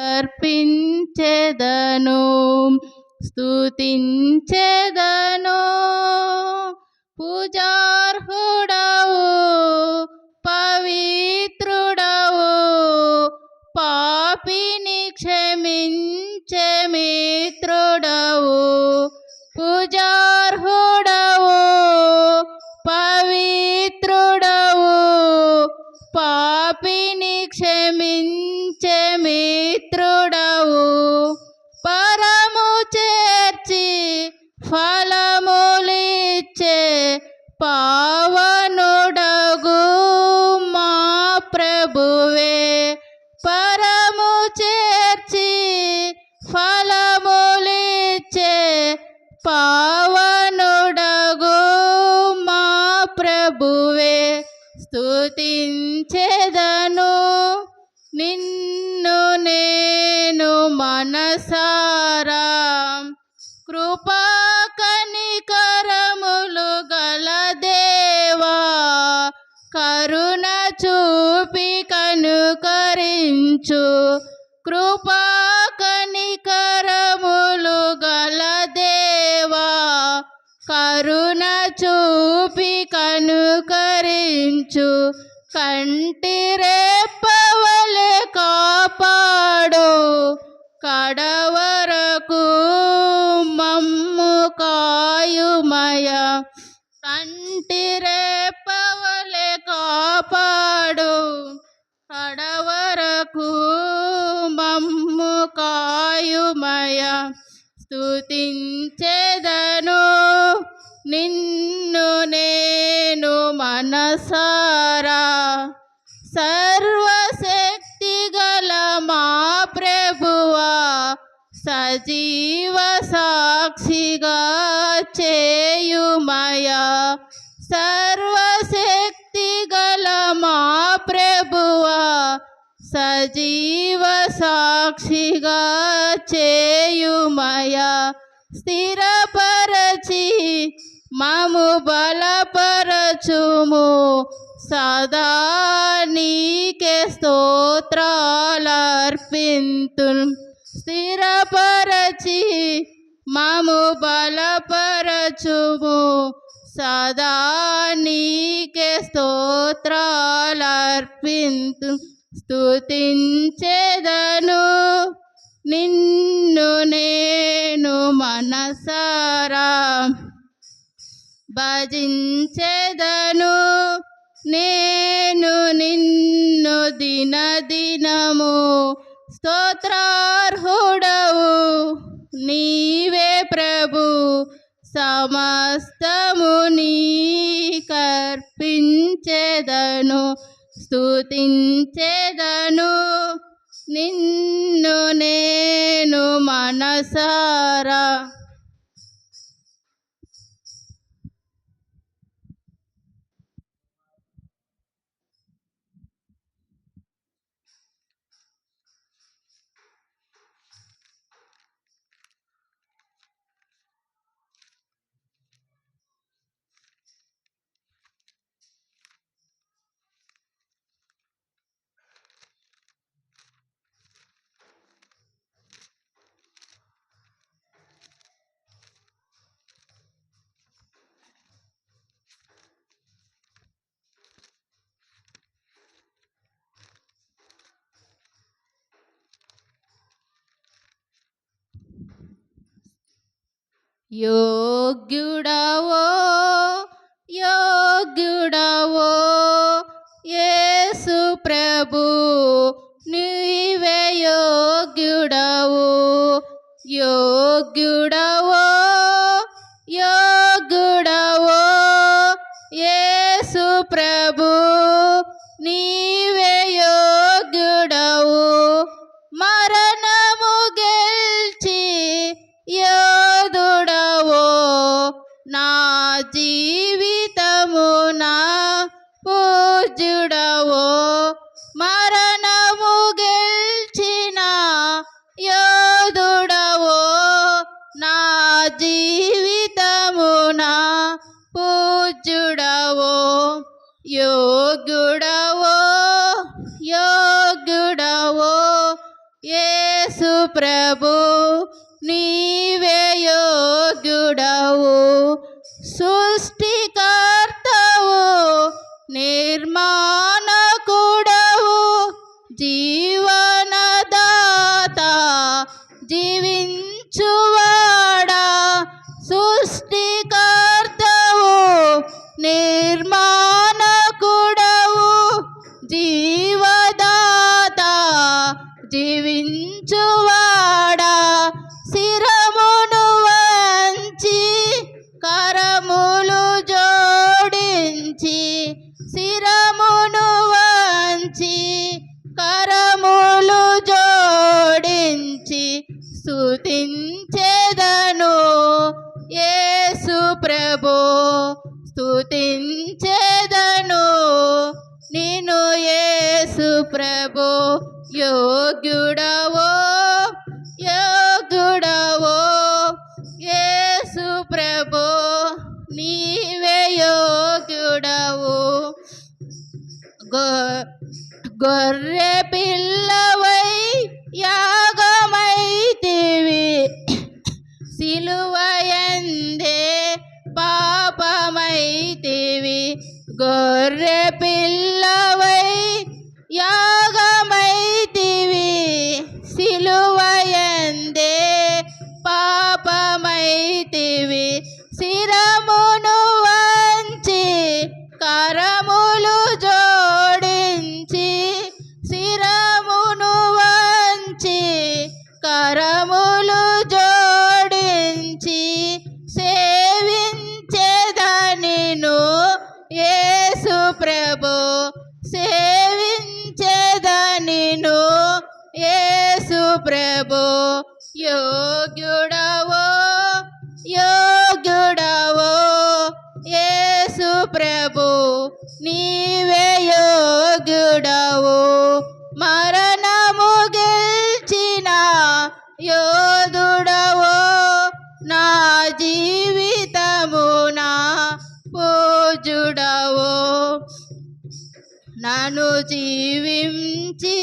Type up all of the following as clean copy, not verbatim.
అర్పించెదను, స్తుతించెదను. పూజార్హుడవు, పవిత్రుడవు, పాపిని క్షమించే మిత్రుడవు. పూజార్హుడవు, పవిత్రుడవు, పాపిని క్షమించే మిత్రుడవు. పరము చేర్చి ఫలములిచ్చే పావనుడగు మా ప్రభువే. పరము చేర్చి ఫలములిచ్చే పావనుడగు మా ప్రభువే. స్తుతించెదను నిన్ను నేను మనసారా. కృపా కనికరములు గల దేవా, కరుణ చూపి కనుకరించు. కృపా కనికరములు గల దేవా, కరుణ చూపి కనుకరించు. కంటి రెప్పవలె కాపాడు, కడవరకు మమ్ము కాయుమయ. కంటి రెప్పవలె కాపాడు, కడవరకు మమ్ము కాయుమయ. స్తుతించెదను నిన్ను నేను మనసారా. సర్వశక్తి గల మా ప్రభువా, సజీవ సాక్షిగా చేయుమయా. సర్వశక్తి గల మా ప్రభువా, సజీవ సాక్షిగా చేయుమయా. స్థిరపరచి మము బలపరచుము, సదా నీకే స్తోత్రాలర్పింతును. స్థిరపరచి మము బలపరచుము, సదా నీకే స్తోత్రాలర్పింతు. స్తుతించెదను నిన్ను నేను మనసారా. భజించెదను నేను నిన్ను దినదినము. స్తోత్రార్హుడవు నీవే ప్రభు, సమస్తము నీకర్పించెదను. స్తుతించెదను నిన్ను నేను మనసారా. యోగ్యుడవో యోగ్యుడవో యేసు ప్రభు, నీవే యోగ్యుడవు. యోగ్యుడవో యోగ్యుడవో యేసు ప్రభు, నీవే యోగ్యుడవు. మరణము గెల్చి యోధుడవో, నా జీవితమునా పూజ్యుడవో. మరణము గెల్చిన యోధుడవో, నా జీవితమునా పూజ్యుడవో. యోగ్యుడవో యోగ్యుడవో యేసు ప్రభు నీవే యోగ్యుడవు, సృష్టికర్తవు నిర్మాణకుడవు, జీవనదాత జీవించువాడా, సృష్టికర్తవు నిర్మాణకుడవు, జీవదాత జీవించువాడా, శిరమును వంచి కరములు జోడించి, శిరమును వంచి కరములు జోడించి స్తుతించెదను యేసు ప్రభు, స్తుతించెదను నిన్ను యేసు ప్రభు. యోగ్యుడవో యోగ్యుడవో యేసు ప్రభు నీవే యోగ్యుడవు, గొర్రె పిల్లవై యాగమైతివి, సిలువయందే పాపమైతివి, గొర్రె పిల్లవై యాగమైతివి, సిలువయందే పాపమైతివి, శిరమును వంచి కరములు జోడించి, శిరమును వంచి కరములు జోడించి సేవించెదనిను యేసు ప్రభు, సేవించెదనిను యేసు ప్రభు. యోగ్యుడవో యోగ్యుడవో యేసు ప్రభు నీవే యోగ్యుడవు, మరణము గెల్చిన యోధుడవో, నా జీవితమున పూజుడవో, నన్ను జీవించి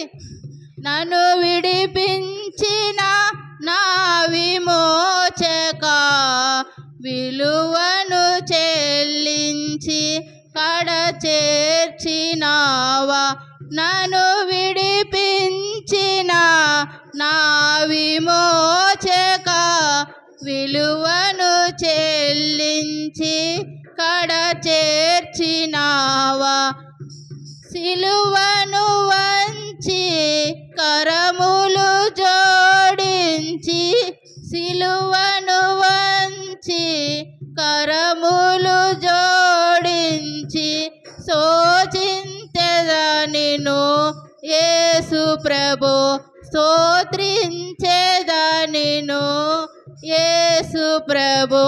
నన్ను విడిపించిన నా విమోచక, విలువను చెల్లించి కడ చేర్చినావా, నన్ను విడిపించిన నా విమోచక, విలువను చెల్లించి కడ చేర్చినావా, సిలువను వంచి కరములు జోడించి, సిలువను వంచి కరములు జోడించి స్తుతించెదనిను యేసు ప్రభు, స్తోత్రించెదనిను యేసు ప్రభు.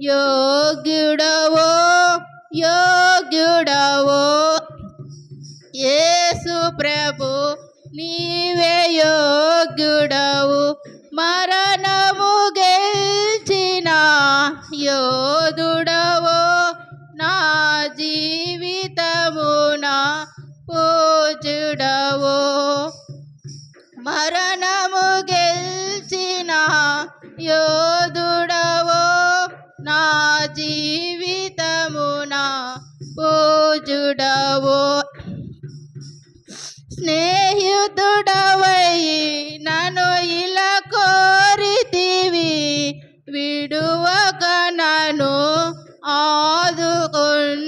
యోగ్యుడవో యోగ్యుడవో యేసు ప్రభు నీవే యోగ్యుడవు, మరణము గెల్చిన యోధుడవో, నా జీవితమున పూజుడవో, మరణము గెల్చిన యోధుడవో, నా జీవితమున పూజుడవో, స్నేహితుడవై నన్ను ఇలా కోరితివి, విడువక నన్ను ఆదుకుంటివి,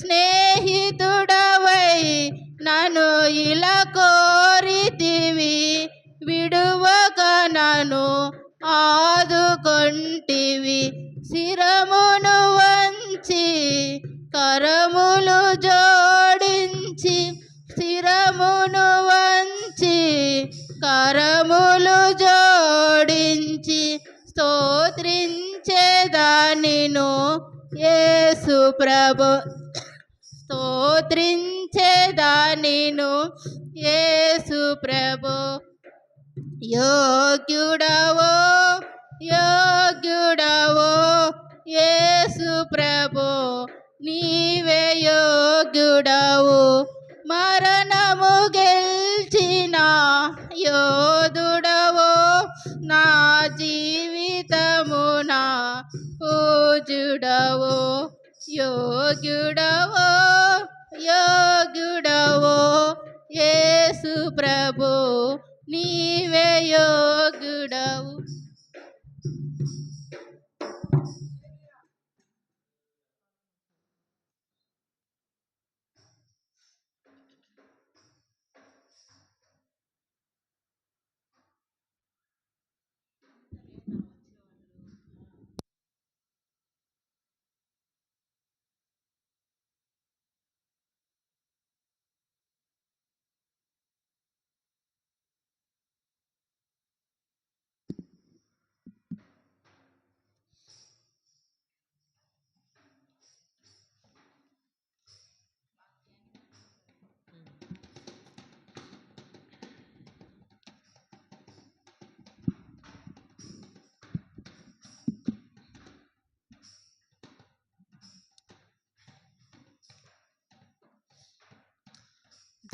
స్నేహితుడవై నన్ను ఇలా కోరితివి, విడువక నన్ను ఆదుకుంటివి, శిరమును వంచి కరములు జోడించి, శిరమును వంచి కరములు జోడించి స్తోత్రించెదనిను యేసు ప్రభు, స్తోత్రించెదనిను యేసు ప్రభు. యోగ్యుడవో యోగ్యుడవో యేసు ప్రభు నీవే యోగ్యుడవు, మరణము గెల్చిన యోధుడవో నా జీవితమున పూజుడవో యోగ్యుడవో యోగ్యుడవో యేసు ప్రభు నీవే యోగ్యుడవు.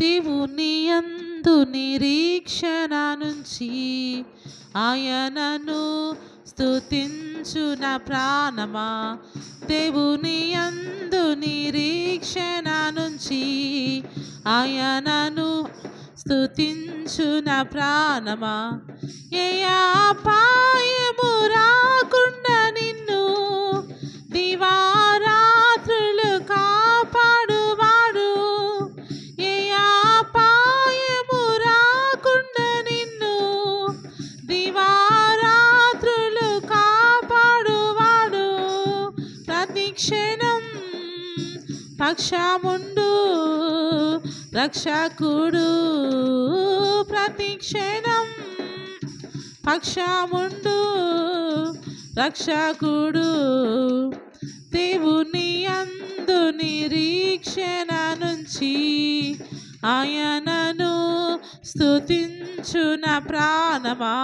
దేవుని యందు నిరీక్షణ నుంచి ఆయనను స్తుతించు నా ప్రాణమా. దేవుని యందు నిరీక్షణ నుంచి ఆయనను స్తుతించు నా ప్రాణమా. ఏ అపాయము రాకుండా నిన్ను దివారాత్రులు కాపాడువాడు. ఏ అపాయము రాకుండా నిన్ను దివారాత్రులు కాపాడువాడు. ప్రతి క్షణం పక్షముండు రక్షకుడు. ప్రతి క్షణం పక్షముండు రక్షకుడు. దేవుని యందు నిరీక్షణ నుంచి ఆయనను స్తుతించు నా ప్రాణమా.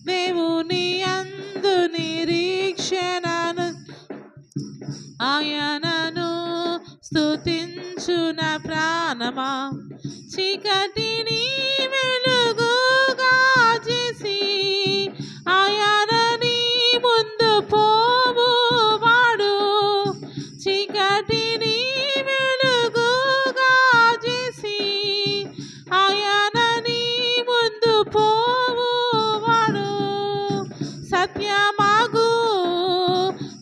దేవుని యందు నిరీక్షణ ఆయనను స్తుతించు నా ప్రాణమా. చీకటిని వెలుగుగా చేసి ఆయనని ముందు పోవువాడు. చీకటిని వెలుగుగా చేసి ఆయనని ముందు పోవువాడు. సత్యమాగు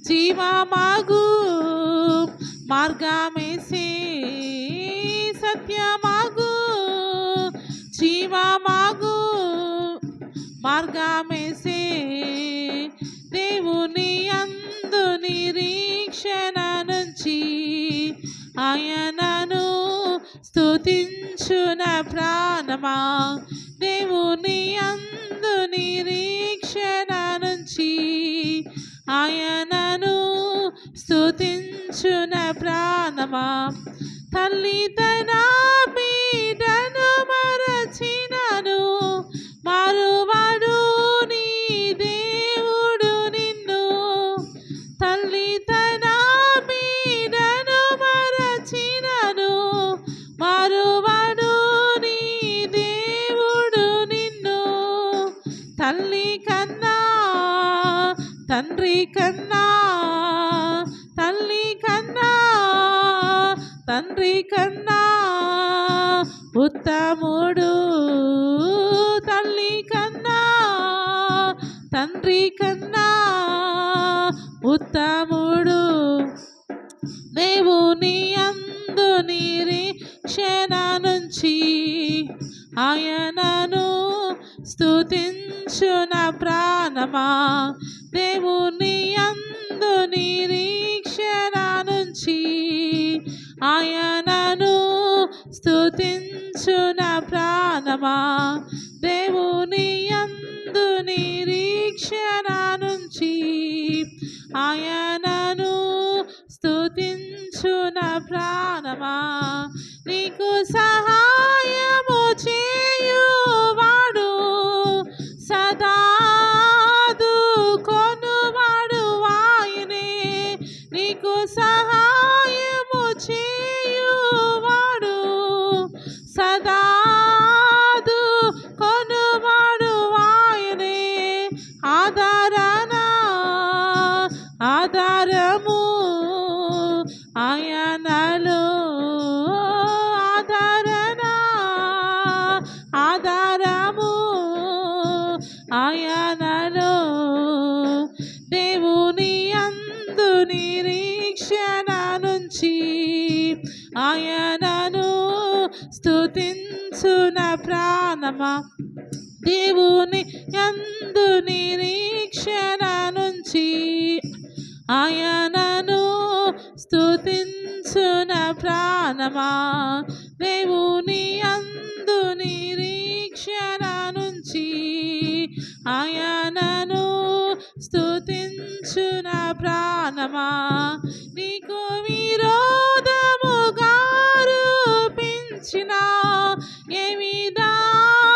జీవమాగు మార్గమేసే. సత్యమాగు జీవమాగు మార్గమేసే. దేవుని యందు నిరీక్షణ నుంచి ఆయనను స్తుతించు నా ప్రాణమా. దేవుని యందు నిరీక్షణ నుంచి ఆయనను స్తుతించు నా ప్రాణమా. తల్లి తన బిడ్డను మరచినను మారువాడు నీ దేవుడు నిన్ను. తల్లి తన బిడ్డను మరచినను మారువాడు నీ దేవుడు నిన్ను. తల్లి కన్నా తండ్రి కన్నా తల్లి కన్నా తండ్రి కన్నా ఉత్తముడు. తల్లి కన్నా తండ్రి కన్నా ఉత్తముడు. దేవుని యందు నిరీక్షణ నుంచి ఆయనను స్తుతించు నా ప్రాణమా. దేవుని యందు నిరీక్షణ నుంచి ఆయనను స్తుతించు నా ప్రాణమా. దేవుని యందు నిరీక్షణ నుంచి ఆయనను స్తుతించు నా ప్రాణమా. నీకు సహాయము చేయువాడు సదాదుకొనువాడు ఆయనే. నీకు సహాయము చేయువాడు ఆయనను స్తుతించు నా ప్రాణమా దేవుని యందు నిరీక్షణ నుంచి ఆయనను స్తుతించు నా ప్రాణమా దేవుని యందు నిరీక్షణ నుంచి ఆయనను స్తుతించు నా ప్రాణమా నీకు విరోధముగా రూపించిన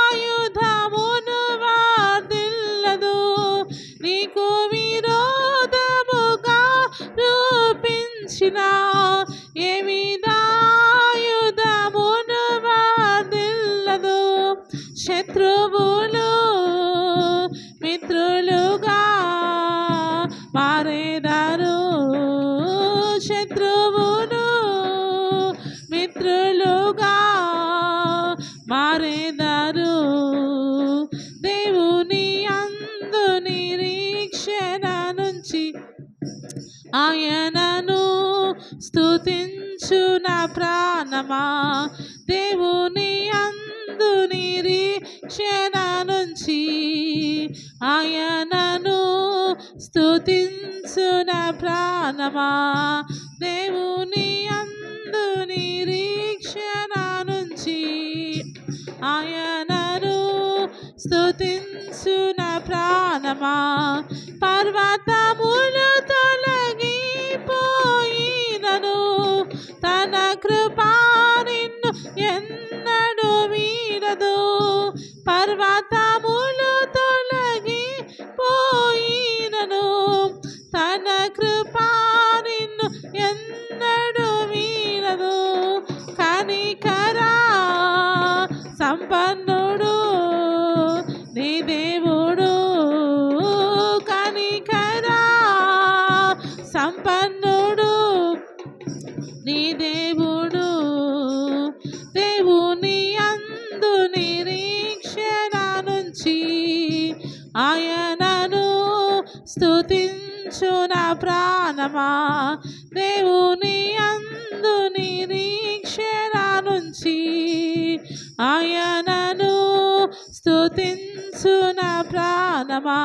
ఏమిదాయుధమును వార్దిల్లదు నీకు విరోధముగా రూపించిన ఏమిదాయుధమును వార్దిల్లదు శత్రువులు మిత్రులుగా మారేదారు శత్రువులు మిత్రులుగా మారేదారు దేవుని అందు నిరీక్షణ నుంచి ఆయనను స్తుతించు నా ప్రాణమా దేవుని అందు నిరీక్షణ నుంచి ఆయనను స్తుతించు నా ప్రాణమా దేవుని అందు నిరీక్షణ నుంచి ఆయనను స్తుతించు నా ప్రాణమా పర్వతములు తొలగిపోయినను తన కృపా నిన్ను ఎన్నడూ వీడదు పర్వతములు తొలగిపోయినను తన కృపా నిన్ను ఎన్నడూ వీడదు కనికరా సంపన్నుడు నీ దేవుడు కనికరా సంపన్నుడు నీ దేవుడు దేవుని అందు నిరీక్షణ నుంచి ఆయనను స్తుతించు నా ప్రాణమా దేవుని అందు నిరీక్షణ నుంచి ఆయనను స్తుతించు నా ప్రాణమా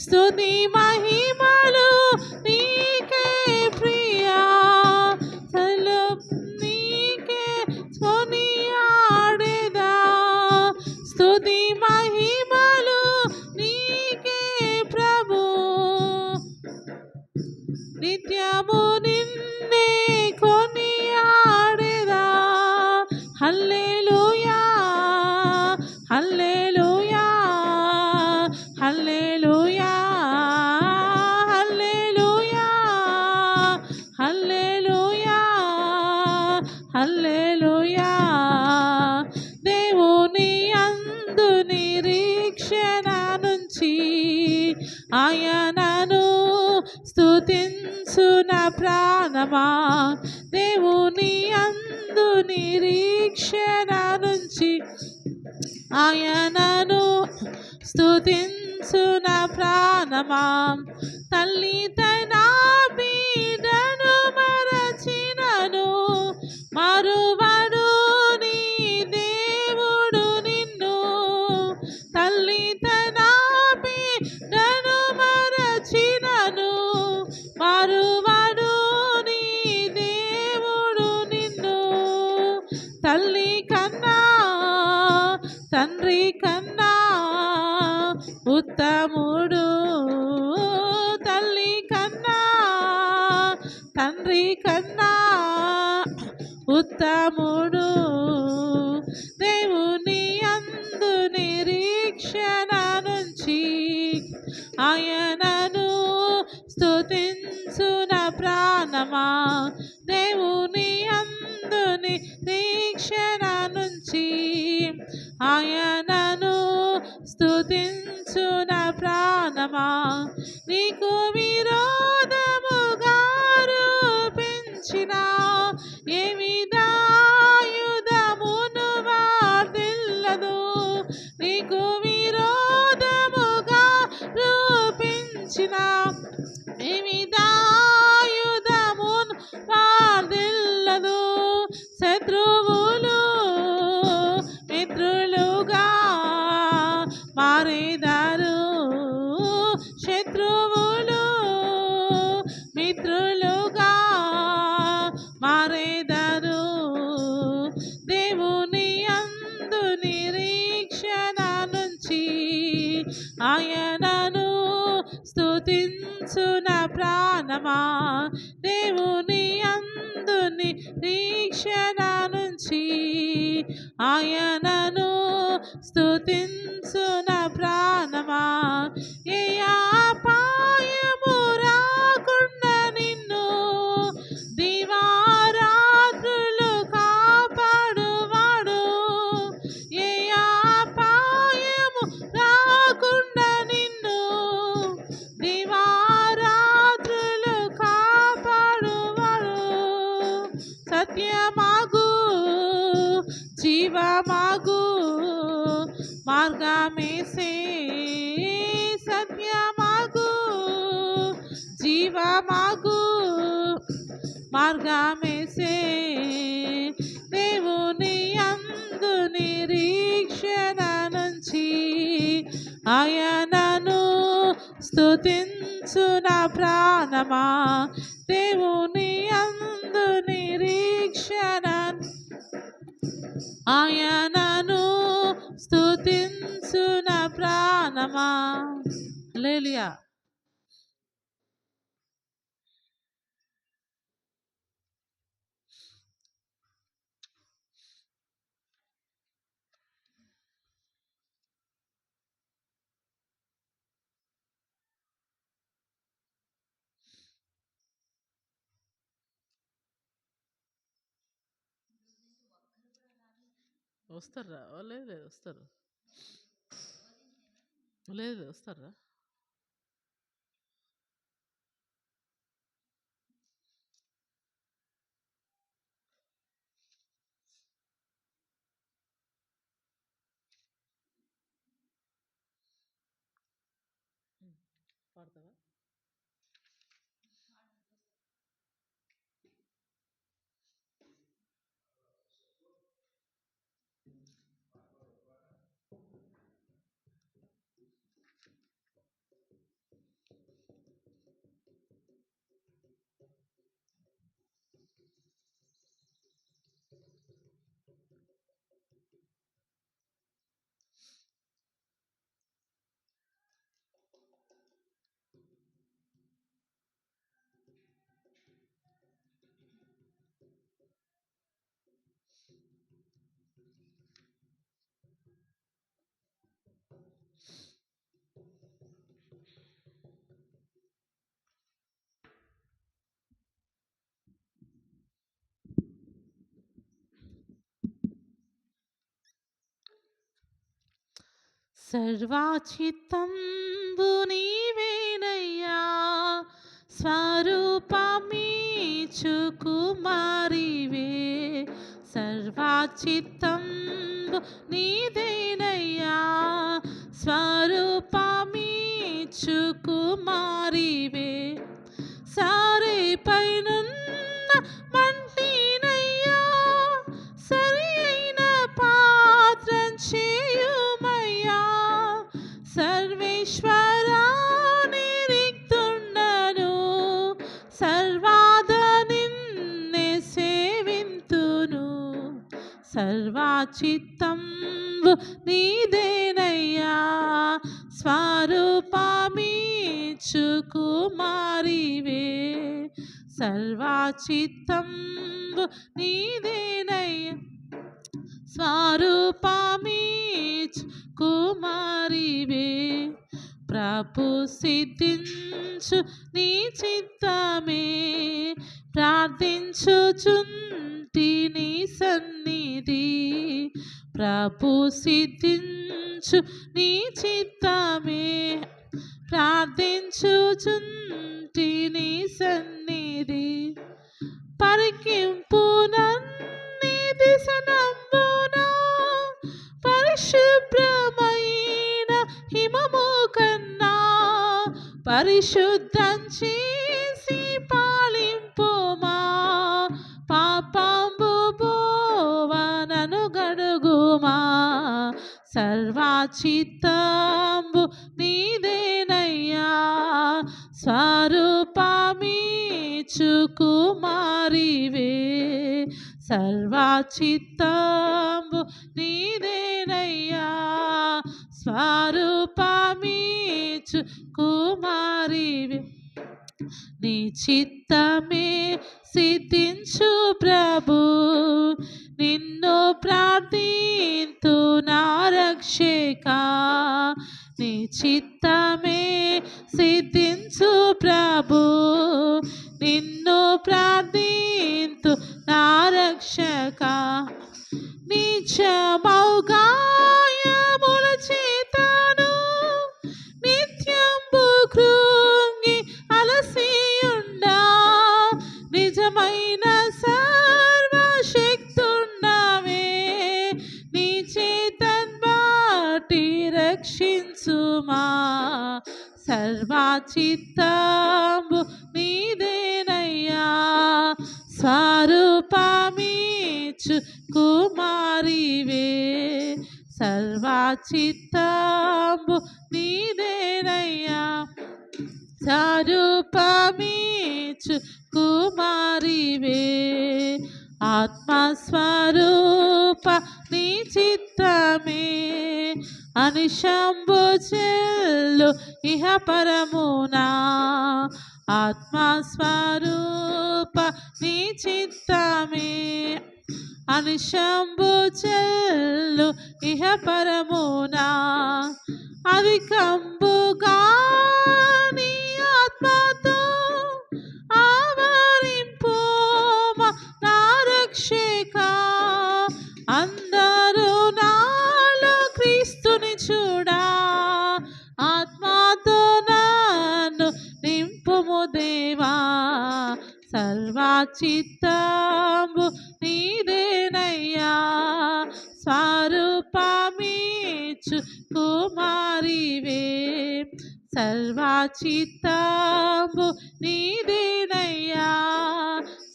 స్తుతి మహిమలు నీకే ప్రియా నీకే కొనియాడేదా స్తుతి మహిమలు నీకే ప్రభు నిత్యము నిన్నే కొనియాడేదా హల్లెలూయా హల్లెలూయా హల్లెలూయా హల్లెలూయా హల్లెలూయా హల్లెలూయా దేవుని అందు నిరీక్షణ నుంచి ఆయనను స్తుతించు నా ప్రాణమా దేవుని అందు నిరీక్షణ నుంచి ఆయనను స్తుతించు నా ప్రాణమా తల్లి తన బిడ్డను మరచినను మరువడు నీ దేవుడు నిన్ను తల్లి తన బిడ్డను మరచినను మరువడు నీ దేవుడు నిన్ను తల్లి కన్నా తండ్రి కన్నా ఉత్తముడు తల్లి కన్నా తండ్రి కన్నా ఉత్తముడు దేవుని అందు నిరీక్షణ నుంచి ఆయనను స్తుతించు నా ప్రాణమా దేవుని అందు నిరీక్షణ నుంచి ఆయనను స్తుతించు నా ప్రాణమా నీకు విరోధముగా రూపించిన ఏమిదాయుధమును వార్దిల్లదు నీకు విరోధముగా రూపించిన ఏమిదాయుధమును వార్దిల్లదు మారేదారు శత్రువులు మిత్రులుగా మారేదారు. దేవుని యందు నిరీక్షణ నుంచి ఆయనను స్తుతించున ప్రాణమా. దేవుని యందు నిరీక్షణ నుంచి ఆయనను స్తుతించున ప్రాణమా. ఏ అపాయము రాకుండా నిన్ను దివారాత్రులు కాపాడువాడు. ఏ అపాయము రాకుండా నిన్ను దివారాత్రులు కాపాడువాడు. సత్యమాగు జీవమాగు మార్గమేసే. సత్యమాగు జీవమాగు మార్గమేసే. దేవుని యందు నిరీక్షణ నుంచి ఆయనను స్తుతించున ప్రాణమా. దేవుని యందు నిరీక్షణ ఆయనను స్తుతించున ప్రాణమా. హల్లెలూయా. వస్తారా? లేదు వస్తారు. లేదు వస్తారా? పాడతావా? సర్వాచిత్తంబు నీవేనయ్యా, స్వరూపమీచు కుమారివే. సర్వాచిత్తంబు నీదేనయ్యా, స్వరూపమీచు కుమారివే. సారే పైనున్న మంటినయ్యా, సరి అయిన పాత్రం చేయుమయ్యా. సర్వేశ్వరా నిరిక్తుండను, సర్వాద నిన్నే సేవింతును. సర్వాచిత్తంబు నీదేనయ్యా, స్వరూపమీచు కుమారివే. సర్వాచిత్తంబు నీదేనయ్యా, స్వరూపమీచు కుమారివే. ప్రభు సిద్ధించు నీ చిత్తమే, ప్రార్థించుచుంటి నీ సన్నిధి. ప్రభు సిద్ధించు నీ చిత్తమే, ప్రార్థించుచుంటి నీ సన్నిధి. పరికింపు నన్ని దిశనంబునా, పరిశుభ్రమైన హిమము కన్నా పరిశుద్ధం చేసి పాలింపుమా. పాపంబు పోవనను గడుగుమా. సర్వాచిత్తం సర్వచిత్తంబు నీదేనయ్యా, స్వరూపమీచు కుమారివి, నీ చిత్తమే సిద్ధించు ప్రభు, నిన్ను ప్రార్థింతు నా రక్షక, నీ చిత్తమే సిద్ధించు ప్రభు, నిన్ను ప్రార్థింతు నా రక్షక, నిత్యమౌగాయముల చేతను నిత్యంబు కృంగి అలసియుండా, నిజమైన సర్వశక్తున్నవే, నీ చేతన్ బాటి రక్షించుమా, సర్వచిత్తంబు నీదేనయ్యా, స్వరూపమీచు కుమారివే, సర్వచిత్తంబు నీదేనయ్యా, స్వరూపమీచు కుమారివే, ఆత్మస్వరూప నీ చిత్తమే అనిశంభు చెల్లు ఇహ పరమునా, ఆత్మస్వరూప నీ చిత్తమే అనిశంభు చెల్లు ఇహ పరమునా, అధికంబుగా నీ ఆత్మతో ఆవరింపుమా నా రక్షక, అందరూ నాలో క్రీస్తుని చూడా, ఆత్మతో నన్ను నింపుము దేవా, సర్వచిత్తంబు నీదేనయ్యా, స్వరూపమీచు కుమారివే, సర్వచిత్తంబు నీదేనయ్యా,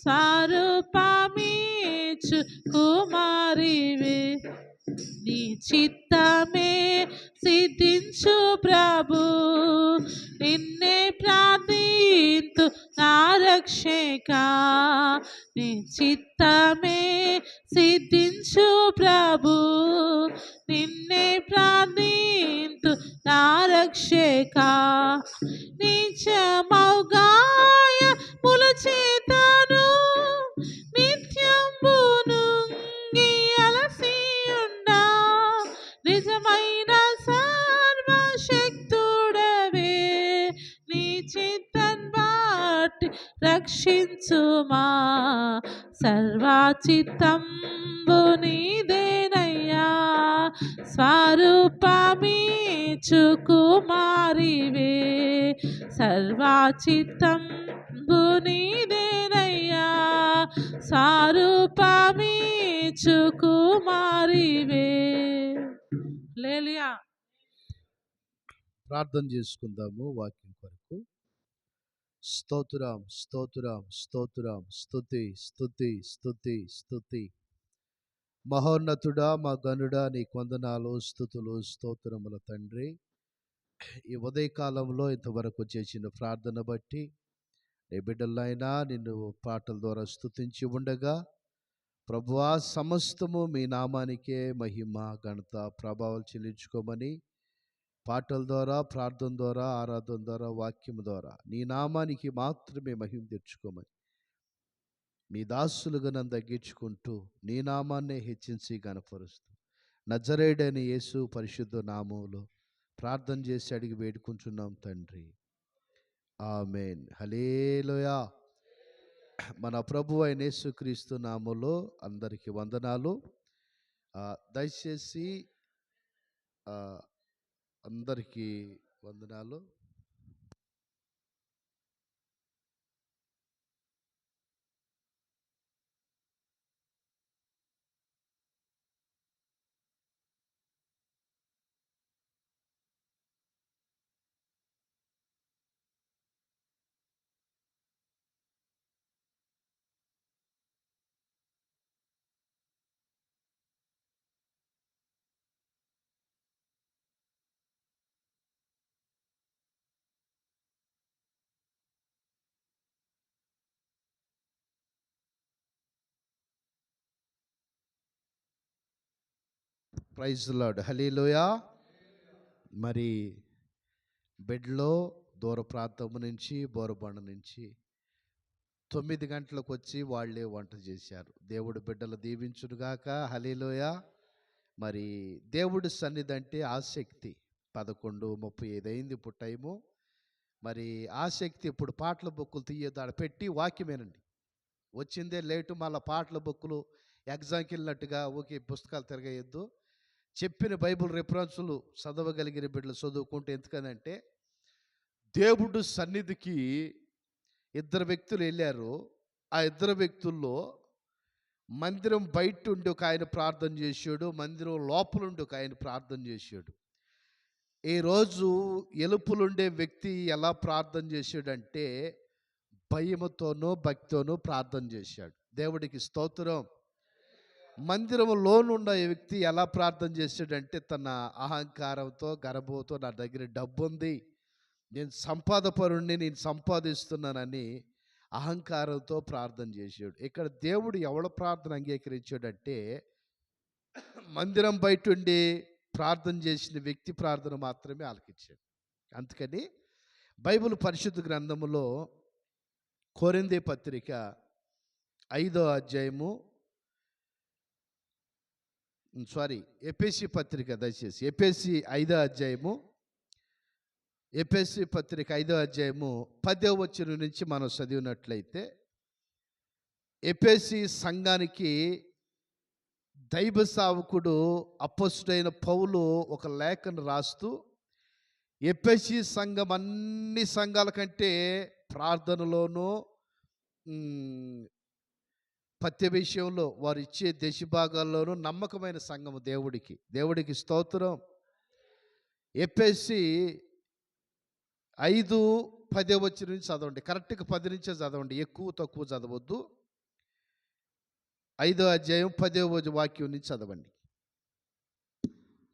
స్వరూపమీచు కుమారివే, నీ చిత్తమే సిద్ధించు ప్రభు, నిన్నే ప్రార్థింతు నా రక్షక, నీ చిత్తమే సిద్ధించు ప్రభు, నిన్నే ప్రార్థింతు నా రక్షక, నిత్యమౌగాయముల చేతను నిత్యంబు నుంగి అలసియుండా, నిజమైన సర్వశక్తుడవే, నీ చిత్తన్ బాటి రక్షించుమా, సర్వచిత్తంబు నీదేనయ్యా, స్వరూపమీచు కుమారివే, సర్వచిత్తంబు నీదేనయ్యా, స్వరూపమీచు కుమారివే. హల్లెలూయా. ప్రార్థన చేసుకుందాము వాక్యం కొరకు. స్తోత్రం స్తోత్రం స్తోత్రం, స్తుతి స్తుతి స్తుతి స్తుతి. మహోన్నతుడా, మా గనుడా, నీకు వందనాలు, స్తుతులు, స్తోత్రముల తండ్రి. ఈ ఉదయకాలంలో ఇంతవరకు చేసిన ప్రార్థన బట్టి నీ బిడ్డలైనా నిన్ను పాటల ద్వారా స్తుతించి ఉండగా, ప్రభువా, సమస్తము మీ నామానికే మహిమ ఘనత ప్రభావాలు చెల్లించుకోమని పాటల ద్వారా, ప్రార్థన ద్వారా, ఆరాధన ద్వారా, వాక్యం ద్వారా నీ నామానికి మాత్రమే మహిమ తెచ్చుకోమని మీ దాసులుగా నన్ను తగ్గించుకుంటూ నీ నామాన్నే హెచ్చించి గణపరుస్తూ నజరేయుడైన యేసు పరిశుద్ధ నామములో ప్రార్థన చేసి అడిగి వేడుకుంటున్నాం తండ్రి. ఆమేన్. హల్లెలూయా. మన ప్రభు అయిన యేసుక్రీస్తు నామములో అందరికీ వందనాలు. దయచేసి అందరికీ వందనాలు. ప్రైజ్ లార్డ్, హల్లెలూయా. మరి బెడ్లో దూర ప్రాంతం నుంచి బోరబండ నుంచి 9 గంటలకు వచ్చి వాళ్ళే వంట చేశారు. దేవుడు బిడ్డలు దీవించునుగాక, హల్లెలూయా. మరి దేవుడి సన్నిధి అంటే ఆసక్తి. 11:35 అయింది ఇప్పుడు టైము. మరి ఆసక్తి. ఇప్పుడు పాటల బుక్కులు తీయద్దు, ఆడ పెట్టి వాక్యమేనండి. వచ్చిందే లేటు, మళ్ళీ పాటల బుక్కులు ఎగ్జామ్కి వెళ్ళినట్టుగా ఊకే పుస్తకాలు తిరగేయద్దు. చెప్పిన బైబిల్ రిఫరెన్సులు చదవగలిగిన బిడ్డలు చదువుకుంటే, ఎందుకనంటే దేవుడు సన్నిధికి 2 వ్యక్తులు వెళ్ళారు. ఆ 2 వ్యక్తుల్లో మందిరం బయట ఉండి ఒక ఆయన ప్రార్థన చేశాడు, మందిరం లోపల ఉండి ఒక ఆయన ప్రార్థన చేశాడు. ఈరోజు ఎలుపులుండే వ్యక్తి ఎలా ప్రార్థన చేశాడంటే భయముతోనూ భక్తితోనూ ప్రార్థన చేశాడు. దేవుడికి స్తోత్రం. మందిరంలోనున్న వ్యక్తి ఎలా ప్రార్థన చేశాడంటే తన అహంకారంతో గర్భంతో నా దగ్గర డబ్బు ఉంది, నేను సంపాదపరుణ్ణి, నేను సంపాదిస్తున్నానని అహంకారంతో ప్రార్థన చేశాడు. ఇక్కడ దేవుడు ఎవడ ప్రార్థన అంగీకరించాడంటే మందిరం బయట ఉండి ప్రార్థన చేసిన వ్యక్తి ప్రార్థన మాత్రమే ఆలకించాడు. అందుకని బైబిల్ పరిశుద్ధ గ్రంథములో కొరింథీ పత్రిక 5వ అధ్యాయము, ఎఫెసీ పత్రిక, దయచేసి ఎఫెసీ 5వ అధ్యాయము, ఎఫెసీ పత్రిక 5వ అధ్యాయము 10వ వచనం నుంచి మనం చదివినట్లయితే, ఎఫెసీ సంఘానికి దైవ సేవకుడు అపోస్తలుడైన పౌలు ఒక లేఖను రాస్తూ, ఎఫెసీ సంఘం అన్ని సంఘాల కంటే ప్రార్థనలోనూ పత్య విషయంలో వారు ఇచ్చే దశభాగాల్లోనూ నమ్మకమైన సంఘము దేవుడికి స్తోత్రం. ఎఫెసీ 5:10 వచనం నుంచి చదవండి. కరెక్ట్గా 10 నుంచే చదవండి, ఎక్కువ తక్కువ చదవద్దు. 5వ అధ్యాయం 10వ వాక్యం నుంచి చదవండి.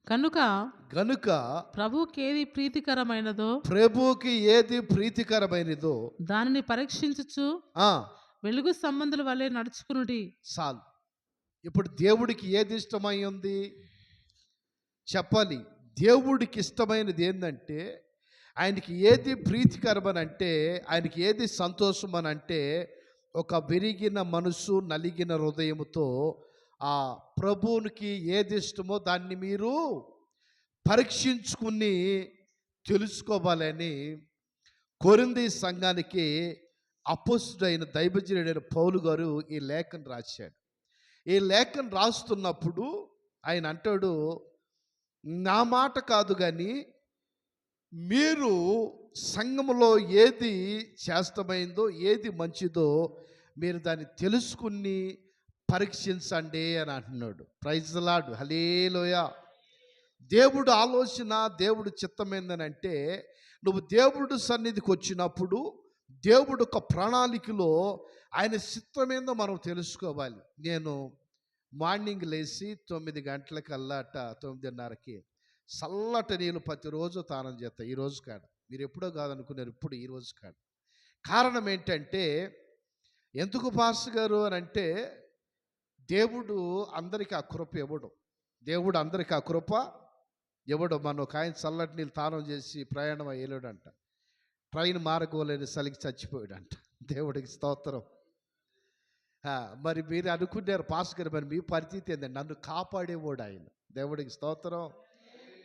కనుక ప్రభువుకి ఏది ప్రీతికరమైనదో దానిని పరీక్షించుచు వెలుగు సంబంధుల వల్లే నడుచుకునుడి. చాలు. ఇప్పుడు దేవుడికి ఏది ఇష్టమై ఉంది చెప్పాలి. దేవుడికి ఇష్టమైనది ఏంటంటే, ఆయనకి ఏది ప్రీతికరమని అంటే, ఆయనకి ఏది సంతోషం అని అంటే, ఒక విరిగిన మనసు, నలిగిన హృదయముతో ఆ ప్రభువునికి ఏది ఇష్టమో దాన్ని మీరు పరీక్షించుకుని తెలుసుకోవాలని కొరింథీ సంఘానికి అపోస్తలుడైన దైవజనుడైన పౌలు గారు ఈ లేఖను రాశాడు. ఈ లేఖను రాస్తున్నప్పుడు ఆయన అంటాడు, నా మాట కాదు కానీ మీరు సంఘములో ఏది శ్రేష్టమైందో, ఏది మంచిదో మీరు దాన్ని తెలుసుకుని పరీక్షించండి అని అంటున్నాడు. ప్రైజ్ ది లార్డ్, హల్లెలూయా. దేవుడు ఆలోచన, దేవుడు చిత్తం ఏందనంటే, నువ్వు దేవుడు సన్నిధికి వచ్చినప్పుడు దేవుడు ఒక ప్రణాళికలో ఆయన చిత్తం ఏందో మనం తెలుసుకోవాలి. నేను మార్నింగ్ లేచి 9 గంటలకల్లా 9:30కి చల్లటి నీళ్ళు ప్రతిరోజు తానం చేస్తా. ఈరోజు కాదు, మీరు ఎప్పుడో కాదనుకున్నారు, ఇప్పుడు ఈరోజు కాదు. కారణం ఏంటంటే, ఎందుకు పాస్టర్ గారు అని అంటే, దేవుడు అందరికీ ఆ కృప ఇవ్వడం. దేవుడు అందరికీ ఆ కృప ఇవ్వడం. మనం ఒక ఆయన చల్లటి నీళ్ళు తానం చేసి ప్రయాణం అయ్యేలేడంట, ట్రైన్ మార్గంలోని సలికి చచ్చిపోయాడంట. దేవుడికి స్తోత్రం. మరి మీరు అనుకున్నారు పాస్టర్ గారు, మరి మీ పరిస్థితి ఏంటంటే, నన్ను కాపాడేవాడు ఆయన. దేవుడికి స్తోత్రం.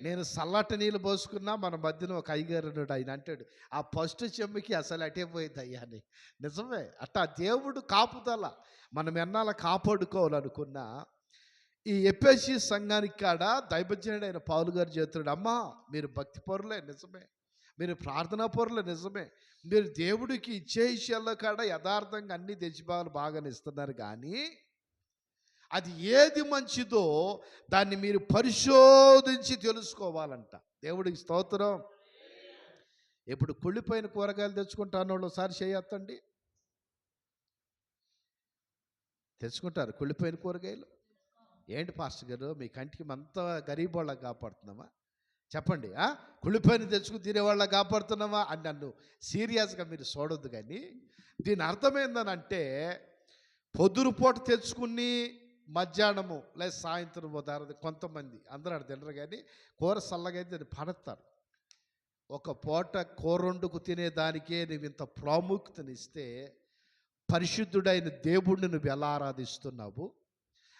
నేను చల్లటి నీళ్ళు పోసుకున్నా మన మధ్యలో ఒక అయ్యగారు ఆయన అంటాడు, ఆ ఫస్ట్ చెమ్మికి అసలు అటే పోయింది అయ్యా అని. నిజమే, అట్టా దేవుడు కాపుదల మనం ఎన్నాళ్ళ కాపాడుకోవాలనుకున్నా. ఈ ఎఫెసీ సంఘానికి కాడ దైవజనుడైన పౌలు గారు చేస్తున్నాడు, అమ్మా మీరు భక్తి పరులే నిజమే, మీరు ప్రార్థనా పరులే నిజమే, మీరు దేవుడికి ఇచ్చే విషయాల్లో కాడ యథార్థంగా అన్ని దశభాగాలు బాగానే ఇస్తున్నారు, కానీ అది ఏది మంచిదో దాన్ని మీరు పరిశోధించి తెలుసుకోవాలంట. దేవుడికి స్తోత్రం. ఇప్పుడు కుళ్ళిపోయిన కూరగాయలు తెచ్చుకుంటాను వాళ్ళు ఒకసారి చేయొద్దండి, తెచ్చుకుంటారు కుళ్ళిపోయిన కూరగాయలు. ఏంటి పాస్టర్ గారు మీ కంటికి అంత గరీబ్ వాళ్ళకి కాపాడుతున్నామా చెప్పండి? కుళ్ళిపోయిన తెచ్చుకుని తినేవాళ్ళకి కాపాడుతున్నామా అని నన్ను సీరియస్గా మీరు చూడొద్దు. కానీ దీని అర్థమైందనంటే, పొద్దురుపూట తెచ్చుకుని మధ్యాహ్నము లేదా సాయంత్రం ఉదాహరణ కొంతమంది అందరూ ఆడ తినరు కానీ కూర చల్లగా అయితే దాన్ని పడతారు. ఒక పూట కూర వండుకు తినేదానికే నువ్వు ఇంత ప్రాముఖ్యతనిస్తే పరిశుద్ధుడైన దేవుడిని నువ్వు ఎలా ఆరాధిస్తున్నావు,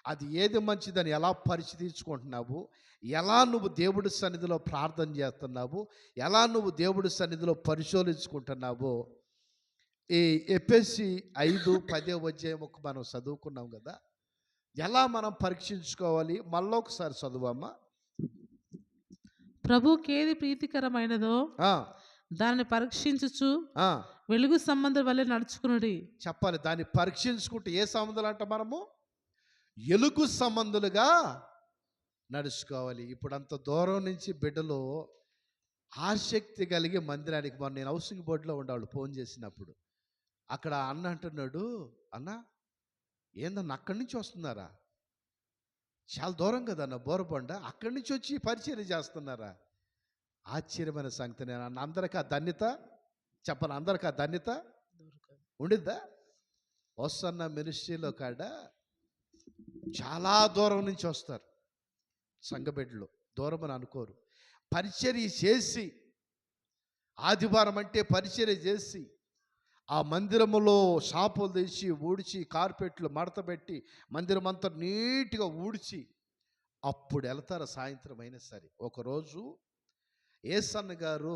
అది ఏది మంచిదని ఎలా పరిశీలించుకుంటున్నావు, ఎలా నువ్వు దేవుడి సన్నిధిలో ప్రార్థన చేస్తున్నావు, ఎలా నువ్వు దేవుడి సన్నిధిలో పరిశోధించుకుంటున్నావో ఈ ఎఫెసీ 5:10 అధ్యాయముకు మనం చదువుకున్నాం కదా. ఎలా మనం పరీక్షించుకోవాలి మళ్ళీ ఒకసారి చదువమ్మా. ప్రభుకేది ప్రీతికరమైనదో దాన్ని పరీక్షించుచు వెలుగు సంబంధం వల్లే నడుచుకునుడి. చెప్పాలి. దాన్ని పరీక్షించుకుంటే ఏ సంబంధాలు అంట మనము ఎలుగు సంబంధులుగా నడుచుకోవాలి. ఇప్పుడు అంత దూరం నుంచి బిడ్డలు ఆసక్తి కలిగి మందిరానికి, మొన్న నేను హౌసింగ్ బోర్డులో ఉండేవాళ్ళు ఫోన్ చేసినప్పుడు అక్కడ అన్న అంటున్నాడు, అన్న ఏందన్న అక్కడి నుంచి వస్తున్నారా, చాలా దూరం కదన్న బోరబండ, అక్కడి నుంచి వచ్చి పరిచర్య చేస్తున్నారా? ఆశ్చర్యమైన సంగతి. నేను అన్న అందరికీ ఆ ధన్యత చెప్పాలి, అందరికీ ఆ ధన్యత ఉండిద్దా? వస్తున్న మినిస్ట్రీలో కాడ చాలా దూరం నుంచి వస్తారు సంఘబిడ్డలు, దూరం అని అనుకోరు. పరిచర్య చేసి ఆదివారం అంటే పరిచర్య చేసి ఆ మందిరములో షాపులు తెచ్చి ఊడ్చి కార్పెట్లు మడతపెట్టి మందిరం అంతా నీట్గా ఊడ్చి అప్పుడు వెళ్తారు సాయంత్రం అయినా సరే. ఒకరోజు ఏసన్న గారు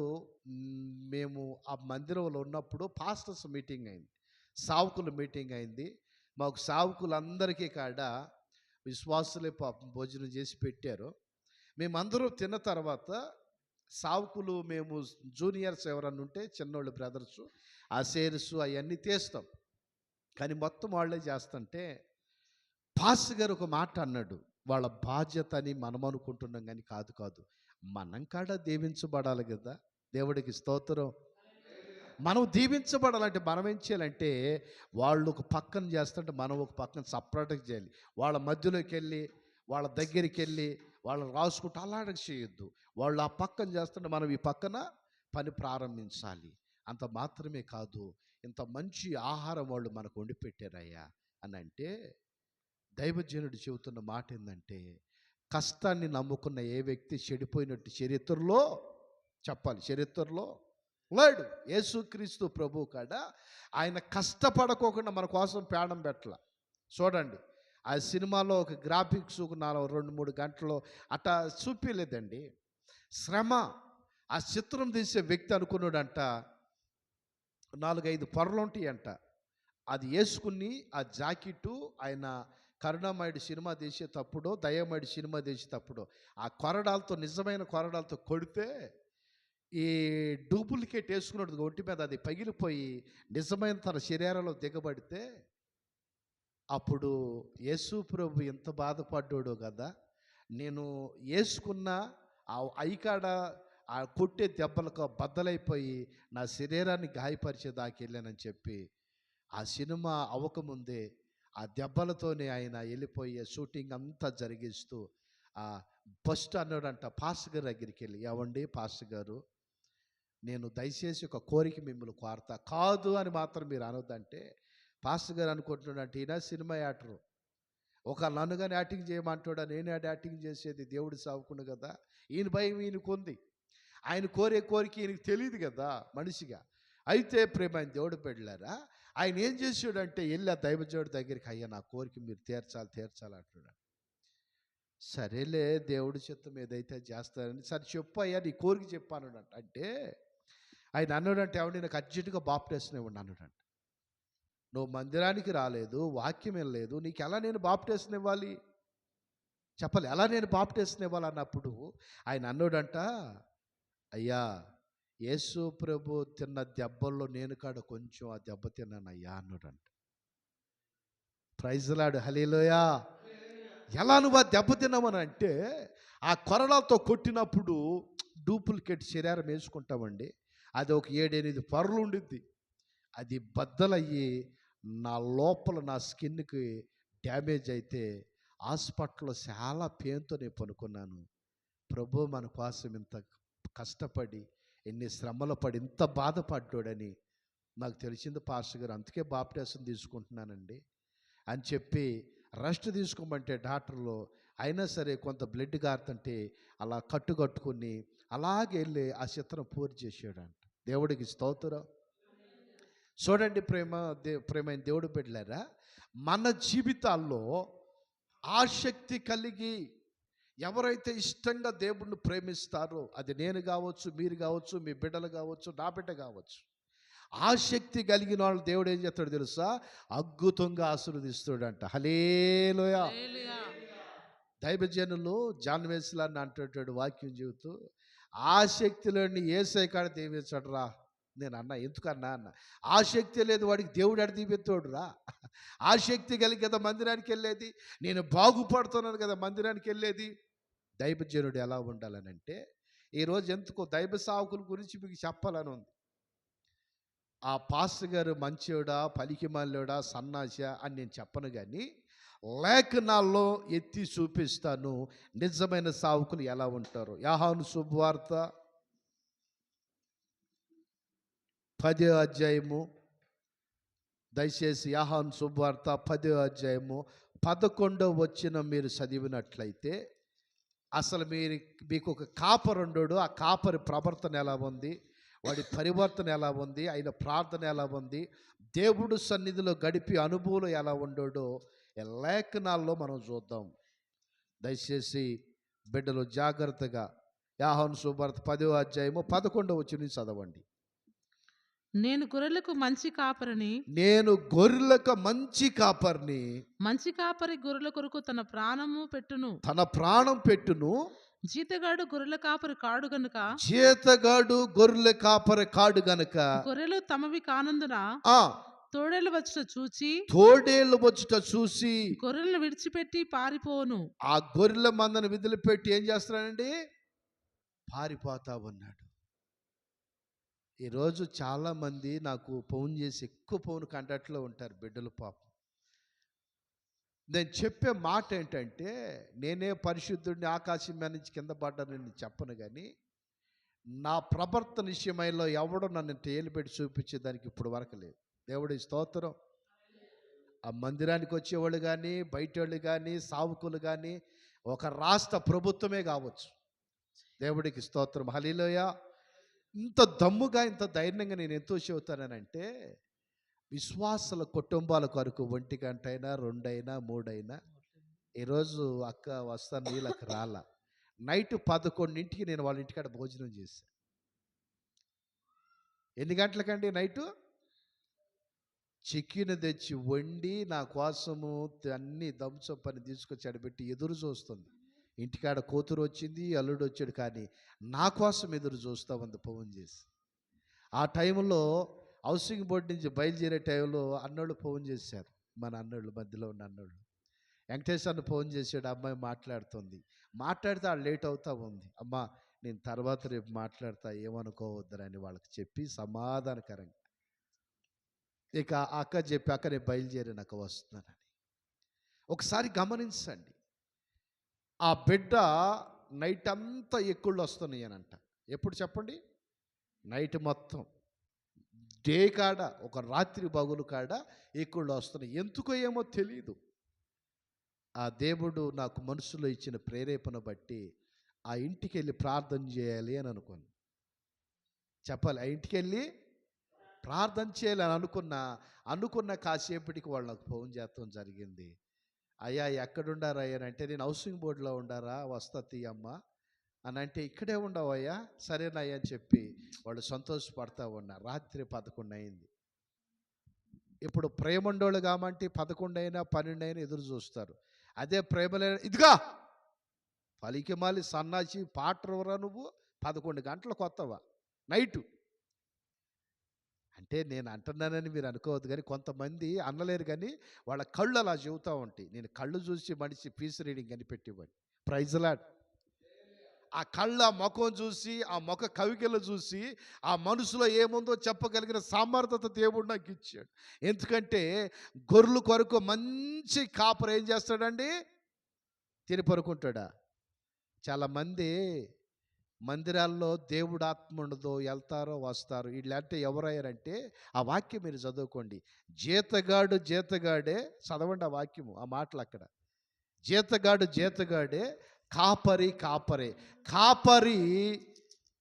మేము ఆ మందిరంలో ఉన్నప్పుడు పాస్టర్స్ మీటింగ్ అయింది, సావుకుల మీటింగ్ అయింది. మాకు సావుకులందరికీ కాడ విశ్వాసులే పాపం భోజనం చేసి పెట్టారు. మేమందరం తిన్న తర్వాత సావుకులు మేము జూనియర్స్ ఎవరన్నా ఉంటే చిన్నోళ్ళు బ్రదర్సు ఆ సేర్సు అవన్నీ తీస్తాం, కానీ మొత్తం వాళ్ళే చేస్తుంటే పాస్టర్ గారు ఒక మాట అన్నాడు, వాళ్ళ బాధ్యత అని మనం అనుకుంటున్నాం కానీ కాదు కాదు, మనం కాడ దీవించబడాలి కదా. దేవుడికి స్తోత్రం. మనం దీవించబడాలంటే మనం ఏం చేయాలంటే వాళ్ళు ఒక పక్కన చేస్తుంటే మనం ఒక పక్కన సపరేట్గా చేయాలి. వాళ్ళ మధ్యలోకి వెళ్ళి వాళ్ళ దగ్గరికి వెళ్ళి వాళ్ళని రాసుకుంటూ అలాంటి చేయొద్దు. వాళ్ళు ఆ పక్కన చేస్తుంటే మనం ఈ పక్కన పని ప్రారంభించాలి. అంత మాత్రమే కాదు, ఇంత మంచి ఆహారం వాళ్ళు మనకు వండి పెట్టారయ్యా అని అంటే దైవజనుడు చెబుతున్న మాట ఏంటంటే, కష్టాన్ని నమ్ముకున్న ఏ వ్యక్తి చెడిపోయినట్టు చరిత్రలో చెప్పాలి, చరిత్రలో లేడు. యేసుక్రీస్తు ప్రభు కాడ ఆయన కష్టపడకోకుండా మన కోసం ప్రాణం పెట్టాల. చూడండి ఆ సినిమాలో ఒక గ్రాఫిక్స్ 2-3 గంటలు అట్టా చూపించలేదండి. శ్రమ. ఆ చిత్రం తీసే వ్యక్తి అనుకున్నాడంట 4-5 పొరలు ఉంటాయంట, అది వేసుకుని ఆ జాకెట్టు ఆయన కరుణామయుడు సినిమా తీసేటప్పుడు దయామయుడు సినిమా తీసేటప్పుడు ఆ కొరడాలతో, నిజమైన కొరడాలతో కొడితే ఈ డూప్లికేట్ వేసుకున్నది ఒంటి మీద అది పగిలిపోయి నిజమైన తన శరీరంలో దిగబడితే అప్పుడు యేసు ప్రభు ఎంత బాధపడ్డాడో కదా. నేను వేసుకున్న ఆ ఐకాడ ఆ కొట్టే దెబ్బలకు బద్దలైపోయి నా శరీరాన్ని గాయపరిచే దాకా వెళ్ళానని చెప్పి ఆ సినిమా అవ్వకముందే ఆ దెబ్బలతోనే ఆయన వెళ్ళిపోయే షూటింగ్ అంతా జరిగిస్తూ ఆ ఫస్ట్ అన్నాడంట పాస్టర్ గారి దగ్గరికి వెళ్ళి, ఏవండి పాస్టర్ గారు, నేను దయచేసి ఒక కోరిక మిమ్మల్ని కోరతా, కాదు అని మాత్రం మీరు అనొద్దంటే పాస్టర్ గారు అనుకుంటున్నాడంటే ఈయన సినిమా యాక్టరు, ఒక నన్ను కానీ యాక్టింగ్ చేయమంటాడా, నేను యాక్టింగ్ చేసేది దేవుడి సావుకును కదా. ఈయన భయం ఈయనకు ఉంది, ఆయన కోరే కోరిక ఈయనకు తెలియదు కదా మనిషిగా. అయితే ప్రేమైన దేవుడు పెళ్ళారా ఆయన ఏం చేసాడంటే వెళ్ళి ఆ దైవజనుడి దగ్గరికి, అయ్యా నా కోరిక మీరు తీర్చాలి అంటున్నాడు. సరేలే దేవుడి చిత్తం ఏదైతే చేస్తారని, సరే చెప్పు అయ్యా నీ కోరిక చెప్పాను అంటే ఆయన అన్నాడంటే, ఏమంటే నాకు అర్జెంటుగా బాప్టిజం ఇవ్వండి అన్నాడంట. నువ్వు మందిరానికి రాలేదు, వాక్యం లేదు, నీకు ఎలా నేను బాప్టిజం ఇవ్వాలి చెప్పాలి, ఎలా నేను బాప్టిజం ఇవ్వాలి అన్నప్పుడు ఆయన అన్నాడంట, అయ్యా యేసు ప్రభు తిన్న దెబ్బల్లో నేను కాడ కొంచెం ఆ దెబ్బ తిన్నాను అయ్యా అన్నాడంట. ప్రైజ్ లార్డ్, హల్లెలూయా. ఎలా నువ్వు ఆ దెబ్బ తిన్నామని అంటే ఆ కొరడాలతో కొట్టినప్పుడు డూప్లికేట్ శరీరం వేసుకుంటామండి, అది ఒక 7-8 పొరలు ఉండిద్ది, అది బద్దలయ్యి నా లోపల నా స్కిన్కి డ్యామేజ్ అయితే హాస్పిటల్లో చాలా పెయిన్తో నేను పనుకున్నాను. ప్రభు మన కోసం ఇంత కష్టపడి ఎన్ని శ్రమలు పడి ఇంత బాధపడ్డాడని నాకు తెలిసింది పాస్టర్ గారు, అందుకే బాప్టిజం తీసుకుంటున్నానండి అని చెప్పి రెస్ట్ తీసుకోమంటే డాక్టర్లు, అయినా సరే కొంత బ్లడ్ గారుతుంటే అలా కట్టుకొని అలాగే వెళ్ళి ఆ చిత్రం పూర్తి చేసాడంట. దేవుడికి స్తోత్రం. చూడండి ప్రేమైన దేవుడు బిడ్డలారా, మన జీవితాల్లో ఆసక్తి కలిగి ఎవరైతే ఇష్టంగా దేవుణ్ణి ప్రేమిస్తారో, అది నేను కావచ్చు, మీరు కావచ్చు, మీ బిడ్డలు కావచ్చు, నా బిడ్డ కావచ్చు, ఆసక్తి కలిగిన వాళ్ళు దేవుడు ఏం చేస్తాడు తెలుసా? అద్భుతంగా ఆశీర్వదిస్తాడంట. హల్లెలూయా. దైవజనులు జాన్ వెస్లీ అని అంటుంటాడు వాక్యం చెబుతూ, ఆసక్తిలోని యేసయ్య కాడ దీవించడు రా. నేను అన్నా, ఎందుకన్నా అన్న, ఆసక్తి లేదు వాడికి దేవుడు ఆడ దీవిస్తాడు రా. ఆసక్తి కలిగి కదా మందిరానికి వెళ్ళేది, నేను బాగుపడుతున్నాను కదా మందిరానికి వెళ్ళేది. దైవజనుడు ఎలా ఉండాలని అంటే, ఈరోజు ఎందుకో దైవ సావుకుల గురించి మీకు చెప్పాలని ఉంది. ఆ పాస్టర్ గారు మంచోడా, పలికిమాలోడా, సన్నాసా అని నేను చెప్పను, కానీ లేఖనాల్లో ఎత్తి చూపిస్తాను నిజమైన సావుకులు ఎలా ఉంటారు. యోహాను శుభవార్త 10వ అధ్యాయము, దయచేసి యోహాను శుభవార్త 10వ అధ్యాయము 11వ వచనం మీరు చదివినట్లయితే, అసలు మీకు ఒక కాపరి ఉండడు, ఆ కాపరి ప్రవర్తన ఎలా ఉంది, వాడి పరివర్తన ఎలా ఉంది, ఆయన ప్రార్థన ఎలా ఉంది, దేవుడు సన్నిధిలో గడిపి అనుభవం ఎలా ఉండడో లేఖనాల్లో మనం చూద్దాం. దయచేసి బిడ్డలు జాగ్రత్తగా యోహాను సువార్త 10వ అధ్యాయము 11వ వచనం చదవండి. నేను గొర్రెలకు మంచి కాపరిని, నేను గొర్రెలకు మంచి కాపరిని, మంచి కాపరి గొర్రెల కొరకు తన ప్రాణము పెట్టును, తన ప్రాణం పెట్టును. జీతగాడు గొర్రెల కాపరి కాడు గనుక, జీతగాడు గొర్రెల కాపరి కాడు గనుక, గొర్రెలు తమవి కానందున తోడేళ్ళు వచ్చుట చూచి గొర్రెలను విడిచిపెట్టి పారిపోను. ఆ గొర్రెల మందను విదిలిపెట్టి ఏం చేస్తున్నాడండి? పారిపోతా ఉన్నాడు. ఈరోజు చాలామంది నాకు ఫోన్ చేసి ఎక్కువ ఫోన్ కాంటాక్ట్లో ఉంటారు బిడ్డలు. పాపం నేను చెప్పే మాట ఏంటంటే, నేనే పరిశుద్ధుడిని ఆకాశం మీద నుంచి కింద పడ్డానని చెప్పను, కానీ నా ప్రవర్తన విషయమైలో ఎవడో నన్ను తేలిపెట్టి చూపించేదానికి ఇప్పుడు వరకు లేదు. దేవుడి స్తోత్రం. ఆ మందిరానికి వచ్చేవాళ్ళు కానీ, బయట వాళ్ళు కానీ, సావుకులు కానీ, ఒక రాష్ట్ర ప్రభుత్వమే కావచ్చు. దేవుడికి స్తోత్రం. హల్లెలూయా. ఇంత దమ్ముగా, ఇంత ధైర్యంగా నేను ఎంతో చెబుతానంటే, విశ్వాసుల కుటుంబాల కొరకు 1 గంట అయినా, 2 అయినా, 3 అయినా. ఈరోజు అక్క వస్తాను నీళ్ళకి రాలా, నైట్ 11ంటికి నేను వాళ్ళ ఇంటికాడ భోజనం చేశాను. ఎన్ని గంటలకండి? నైటు చికెన్ తెచ్చి వండి నా కోసము అన్ని దంసప్ పని తీసుకొచ్చి అడబెట్టి ఎదురు చూస్తుంది. ఇంటికాడ కూతురు వచ్చింది, అల్లుడు వచ్చాడు, కానీ నా కోసం ఎదురు చూస్తూ ఉంది ఫోన్ చేసి. ఆ టైంలో హౌసింగ్ బోర్డు నుంచి బయలుదేరే టైంలో అన్నోళ్ళు ఫోన్ చేశారు, మన అన్నోళ్ళు, మధ్యలో ఉన్న అన్నోళ్ళు. వెంకటేశ్వర్ని ఫోన్ చేశాడు, అమ్మాయి మాట్లాడుతుంది. మాట్లాడితే వాళ్ళు లేట్ అవుతూ ఉంది. అమ్మ నేను తర్వాత రేపు మాట్లాడతా, ఏమనుకోవద్దని వాళ్ళకి చెప్పి సమాధానకరంగా ఇక అక్క చెప్పి, అక్క నేను బయలుదేరాను, అక్క వస్తున్నానని. ఒకసారి గమనించండి, ఆ బిడ్డ నైట్ అంతా ఎక్కుళ్ళు వస్తున్నాయి అని అంట. ఎప్పుడు చెప్పండి? నైట్ మొత్తం, డే కాడ, ఒక రాత్రి బగులు కాడ ఎక్కుళ్ళు వస్తున్నాయి. ఎందుకో ఏమో తెలియదు. ఆ దేవుడు నాకు మనసులో ఇచ్చిన ప్రేరేపణ బట్టి ఆ ఇంటికి వెళ్ళి ప్రార్థన చేయాలి అని అనుకోను. చెప్పాలి, ఆ ఇంటికి వెళ్ళి ప్రార్థన చేయాలని అనుకున్న కాసేపటికి వాళ్ళు నాకు ఫోన్ చేస్తాం జరిగింది. అయ్యా ఎక్కడుండారా అని అంటే, నేను హౌసింగ్ బోర్డులో ఉండారా, వస్తా తీయమ్మ అని అంటే, ఇక్కడే ఉండవు అయ్యా, సరేనయ్యా అని చెప్పి వాళ్ళు సంతోషపడతా ఉన్నారు. రాత్రి 11 అయింది. ఇప్పుడు ప్రేమండోళ్ళు కామంటే 11 అయినా 12 అయినా ఎదురు చూస్తారు. అదే ప్రేమలే, ఇదిగా పలికిమాలి సన్నాసి పాటరువరా నువ్వు, 11 గంటలకు వస్తావా నైటు అంటే. నేను అంటున్నానని మీరు అనుకోవద్దు, కానీ కొంతమంది అనలేరు, కానీ వాళ్ళ కళ్ళు అలా చెబుతూ ఉంటాయి. నేను కళ్ళు చూసి మనిషి పీస్ రీడింగ్ కనిపెట్టేవాడిని. Praise lord. ఆ కళ్ళ ముఖం చూసి, ఆ ముఖ కవికలు చూసి, ఆ మనసులో ఏముందో చెప్పగలిగిన సామర్థ్యత దేవుడు నాకు ఇచ్చాడు. ఎందుకంటే గొర్రెల కొరకు మంచి కాపరి ఏం చేస్తాడండి? తిని పరుకుంటాడా? చాలామంది మందిరాల్లో దేవుడు ఆత్మ ఉండదో, వెళ్తారో వస్తారు. వీళ్ళంటే ఎవరయ్యారంటే, ఆ వాక్యం మీరు చదువుకోండి. జీతగాడు జీతగాడే, చదవండి ఆ వాక్యము, ఆ మాటలు అక్కడ. జీతగాడు జీతగాడే, కాపరి కాపరే. కాపరి